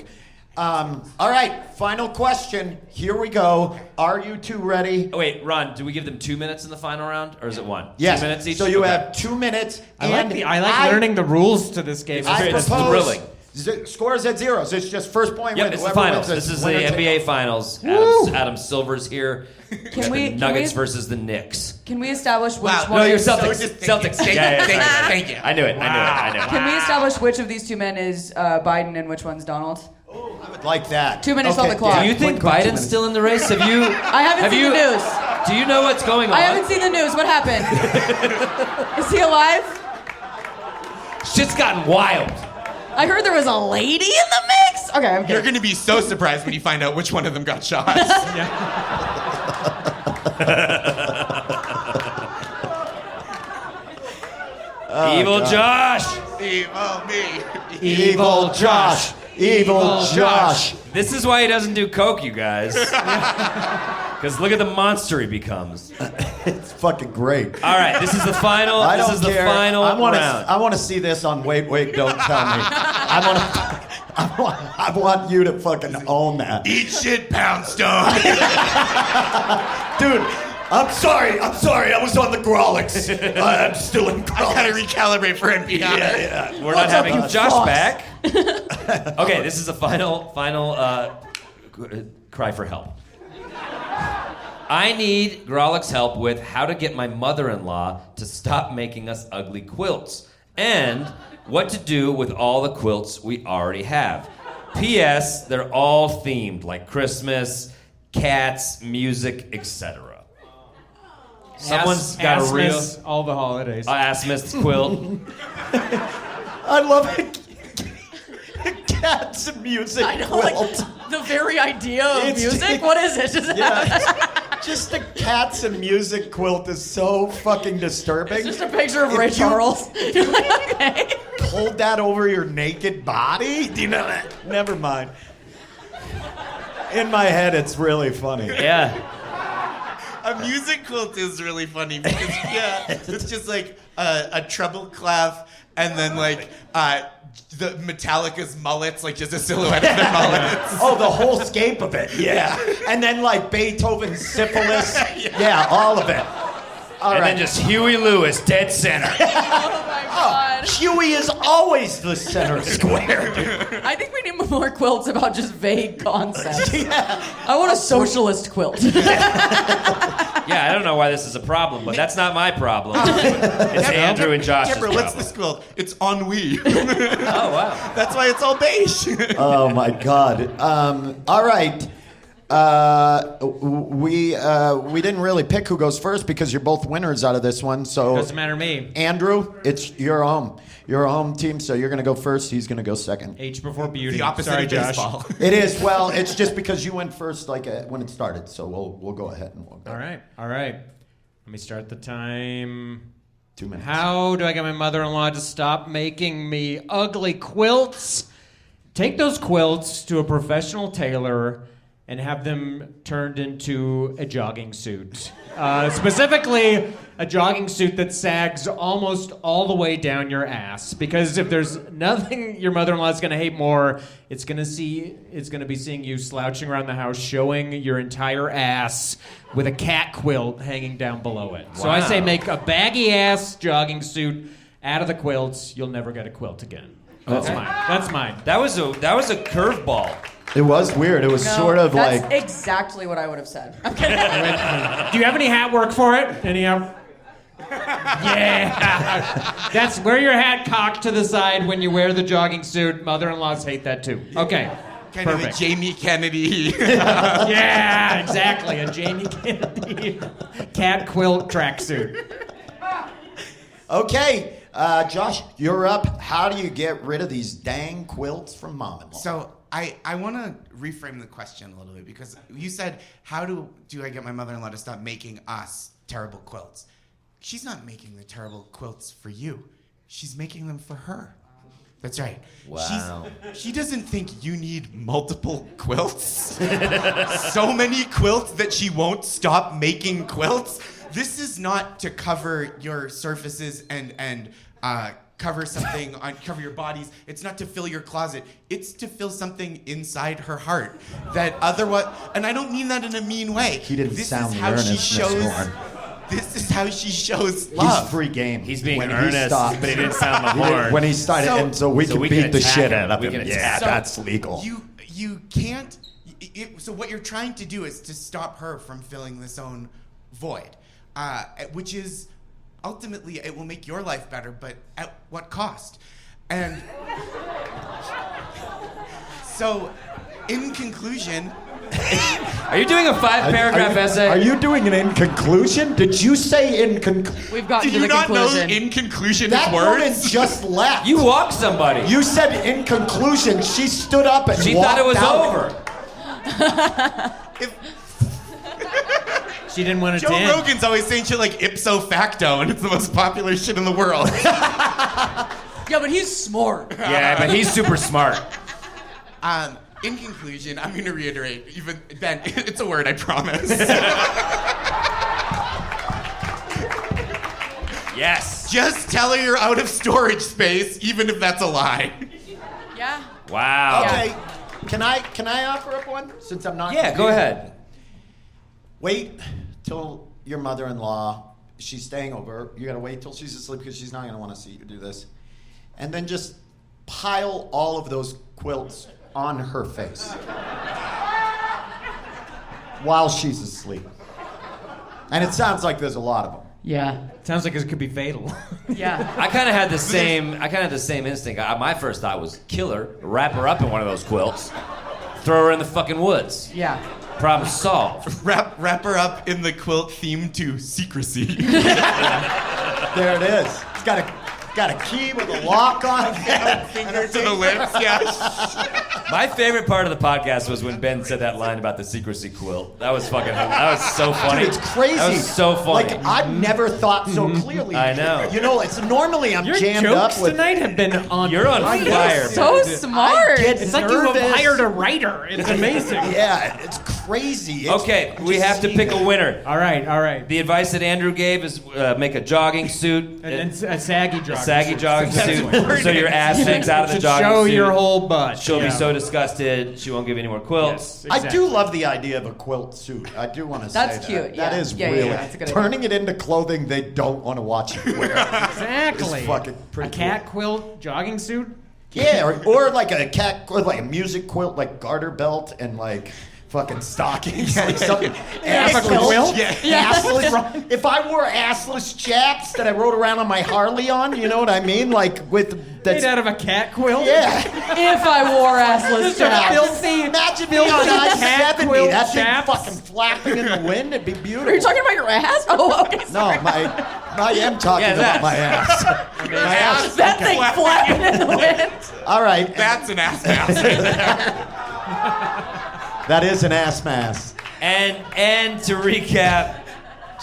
All right, final question. Here we go. Are you two ready? Oh, wait, Ron, do we give them 2 minutes in the final round, or is it 1? Yes. 2 minutes each? So you Okay. have 2 minutes. I like learning the rules to this game. It's thrilling. Scores at zeros. It's just first point Yep, win. it's the Whoever finals. wins This is the winner NBA takes- finals. Woo! Adam Silver's here. Can we- The can Nuggets we- versus the Knicks. Can we establish which Wow, one? No, you're is- Celtics. Celtics. Thank you. I knew it. I knew it. Can we establish which of these two men is Biden and which one's Donald? I would like that. 2 minutes on the clock. Do you think Quick, 2 Biden's minutes. still in the race? Have you? I haven't seen the news. Do you know what's going on? I haven't seen the news. What happened? Is he alive? Shit's gotten wild. I heard there was a lady in the mix. Okay, I'm You're kidding. gonna be so surprised when you find out which one of them got shot. Evil God. Josh. Evil me. Evil Josh. Evil Josh. This is why he doesn't do coke, you guys. Because look at the monster he becomes. It's fucking great. All right, this is the final. I This don't is the care. final round. I want to see this on Wait, Don't Tell Me. I want you to fucking own that. Eat shit, Poundstone. Dude, I'm sorry. I was on the Grawlix. I'm still in Grawlix. I gotta recalibrate for NPR. Yeah. We're not having Josh back. Okay, this is the final cry for help. I need Grawlix help with how to get my mother-in-law to stop making us ugly quilts, and what to do with all the quilts we already have. P.S. They're all themed, like Christmas, cats, music, etc. Someone's got a real all the holidays. Asmus quilt. I love it. Cats and music I know, quilt. like, the very idea of It's- music. What is it? Just the cats and music quilt is so fucking disturbing. It's just a picture of Ray If you Charles. You're like, okay. Hold that over your naked body? Do you know that? Never mind. In my head, it's really funny. Yeah. A music quilt is really funny because it's just like a treble clef and then like the Metallica's mullets, like just a silhouette of their mullets. Oh, the whole scape of it. Yeah. And then like Beethoven's syphilis. Yeah, all of it. All and right. then just Huey Lewis, dead center. Oh my God. Huey is always the center square. I think we need more quilts about just vague concepts. I want a socialist quilt. Yeah, I don't know why this is a problem, but that's not my problem. It's Andrew and Josh's Deborah, problem. what's this quilt? It's ennui. Oh, wow. That's why it's all beige. Oh my God. All right. We didn't really pick who goes first because you're both winners out of this one. So Doesn't matter to me. Andrew, it's your home. Your home team, so you're gonna go first. He's gonna go second. H before beauty. The opposite Sorry, of Josh. baseball. It is. Well, it's just because you went first, like when it started. So we'll go ahead and we'll go. All right. Let me start the time. 2 minutes. How do I get my mother-in-law to stop making me ugly quilts? Take those quilts to a professional tailor and have them turned into a jogging suit. Specifically, a jogging suit that sags almost all the way down your ass. Because if there's nothing your mother-in-law is going to hate more, it's going to be seeing you slouching around the house, showing your entire ass with a cat quilt hanging down below it. So I say make a baggy ass jogging suit out of the quilts. You'll never get a quilt again. That's mine. That was a curveball. It was weird. It was sort of that's like. exactly what I would have said. I'm kidding. Do you have any hat work for it? Yeah. That's wear your hat cocked to the side when you wear the jogging suit. Mother-in-laws hate that too. Okay. Kind Perfect. of a Jamie Kennedy. Yeah, exactly. A Jamie Kennedy cat quilt tracksuit. Okay, Josh, you're up. How do you get rid of these dang quilts from mom-in-law? So I want to reframe the question a little bit because you said, how do I get my mother-in-law to stop making us terrible quilts? She's not making the terrible quilts for you. She's making them for her. That's right. Wow. She doesn't think you need multiple quilts. So many quilts that she won't stop making quilts. This is not to cover your surfaces and cover something cover your bodies. It's not to fill your closet. It's to fill something inside her heart that otherwise. And I don't mean that in a mean way. He didn't this sound is the how she earnestness, shows. Lauren. This is how she shows love. He's free game. He's being when earnest, he stopped. but he didn't sound the horn. When he started, so we can beat the shit out of We him. can Yeah, attack. that's legal. You can't. So what you're trying to do is to stop her from filling this own void, which is ultimately it will make your life better, but at what cost? And so, in conclusion. Are you doing a 5-paragraph essay? Are you doing an in conclusion? Did you say in conclusion? We've gotten Do to you the not conclusion. know in conclusion That is woman words? just left. You walked somebody. You said in conclusion. She stood up and She walked thought it was out. over. She didn't want to Joe dance. Rogan's always saying shit like ipso facto, and it's the most popular shit in the world. Yeah, but he's smart. Yeah, but he's super smart. In conclusion, I'm going to reiterate, even Ben, it's a word, I promise. Yes. Just tell her you're out of storage space, even if that's a lie. Yeah. Wow. Okay, can I offer up one since I'm not? Yeah, go ahead. Wait till your mother-in-law. She's staying over. You gotta wait till she's asleep because she's not gonna want to see you do this, and then just pile all of those quilts on her face while she's asleep. And it sounds like there's a lot of them. Yeah. Sounds like it could be fatal. Yeah. I kind of had the same instinct. My first thought was kill her, wrap her up in one of those quilts, throw her in the fucking woods. Yeah. Problem solved. Wrap her up in the quilt themed to secrecy. There it is. It's got a key with a lock on it. Finger to the lips, yeah. My favorite part of the podcast was when Ben said that line about the secrecy quilt. That was so funny. Dude, it's crazy. That was so funny. Like, I've never thought so clearly. I know. You know, it's normally I'm Your jammed jokes up with. tonight have been on. You're on fire. So smart. I get It's like you have nervous. hired a writer. It's amazing. Yeah, it's crazy. Okay, we have to pick a winner. All right. The advice that Andrew gave is make a jogging suit. And a saggy jogging Saggy jogging suit, so your ass hangs out of the should jogging show suit. your whole butt. She'll be Yeah. so disgusted, she won't give you any more quilts. Yes. I do love the idea of a quilt suit. I do want to say That's that. cute, That yeah. is Yeah, really that's a good turning it into clothing they don't want to watch you wear. Exactly. It's fucking pretty a cat quilt jogging suit? Yeah, or like a cat, or like a music quilt, like garter belt and like fucking stockings, like something. quilt? Yeah. Assless. If I wore assless chaps that I rode around on my Harley on, you know what I mean? Like with Made out of a cat quilt? Yeah. If I wore assless chaps. Imagine me on cat I-70, quilt that thing chaps. fucking flapping in the wind. It'd be beautiful. Are you talking about your ass? Oh, okay. No, I am talking about my ass. My ass. That thing flapping in the wind. All right. That's an ass mask. That is an ass mask. And to recap,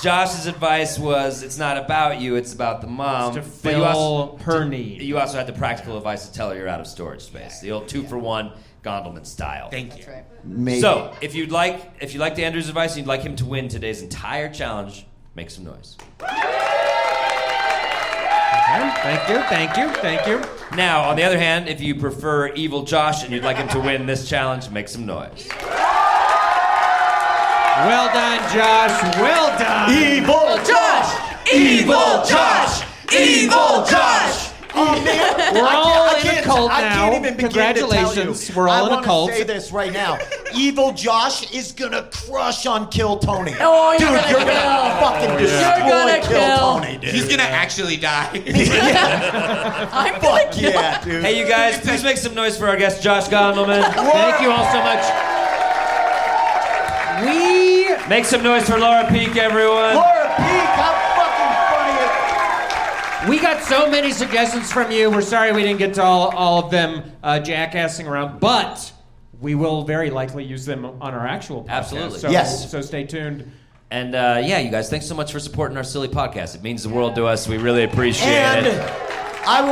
Josh's advice was it's not about you, it's about the mom. It's to fill her need. You also had the practical advice to tell her you're out of storage space. The old 2-for-1 Gondelman style. Thank you. Maybe. So, if you liked Andrew's advice and you'd like him to win today's entire challenge, make some noise. Thank you. Now, on the other hand, if you prefer Evil Josh and you'd like him to win this challenge, make some noise. Well done, Josh. Well done. Evil Josh! Evil Josh! Evil Josh! Oh, man. We're all I in a can't- cult I now. can't even begin to tell you. Congratulations. We're all in a cult. I want to say this right now. Evil Josh is going to crush on Kill Tony. Oh, dude, you're gonna you're kill. going to fucking destroy You're gonna Kill Tony, dude. He's gonna actually die. I'm gonna kill. Yeah, dude. Hey, you guys, please make some noise for our guest, Josh Gondelman. Thank you all so much. Make some noise for Laura Peak, everyone. Laura Peak, how fucking funny. We got so many suggestions from you. We're sorry we didn't get to all of them jackassing around, but we will very likely use them on our actual podcast. Absolutely. So, Yes. So stay tuned. And yeah, you guys, thanks so much for supporting our silly podcast. It means the world to us. We really appreciate And it. I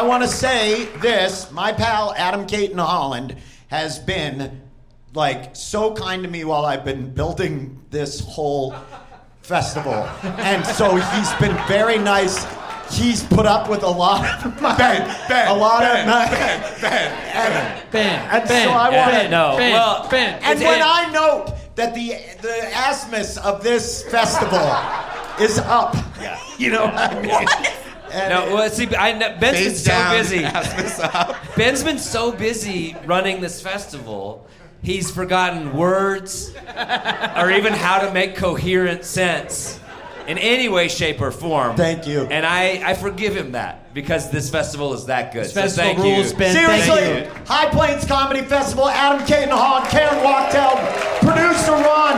want to say this. My pal Adam Caton Holland has been like so kind to me while I've been building this whole festival, and so he's been very nice. He's put up with a lot of my, Ben. and so I want to No, Ben, well, Ben. And when I note that the azimuth of this festival is up, you know what I mean? No, well, see, Ben's been Face so down, busy. ass up. Ben's been so busy running this festival, he's forgotten words or even how to make coherent sense in any way, shape, or form. Thank you. And I forgive him that because this festival is that good. This So festival thank rules, you. Ben. Seriously, Thank you. High Plains Comedy Festival, Adam Caton Holland, Karen Wachtel, producer Ron,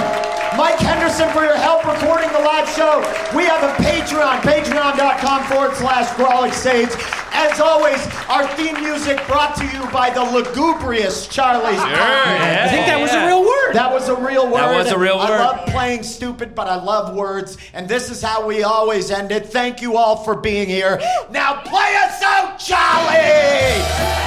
Mike Henderson for your help recording the live show. We have a Patreon, patreon.com/Grawlix Saves. As always, our theme music brought to you by the lugubrious Charlie's. I think that was a real word. That was a real word. That was a real I word. love playing stupid, but I love words. And this is how we always end it. Thank you all for being here. Now play us out, Charlie!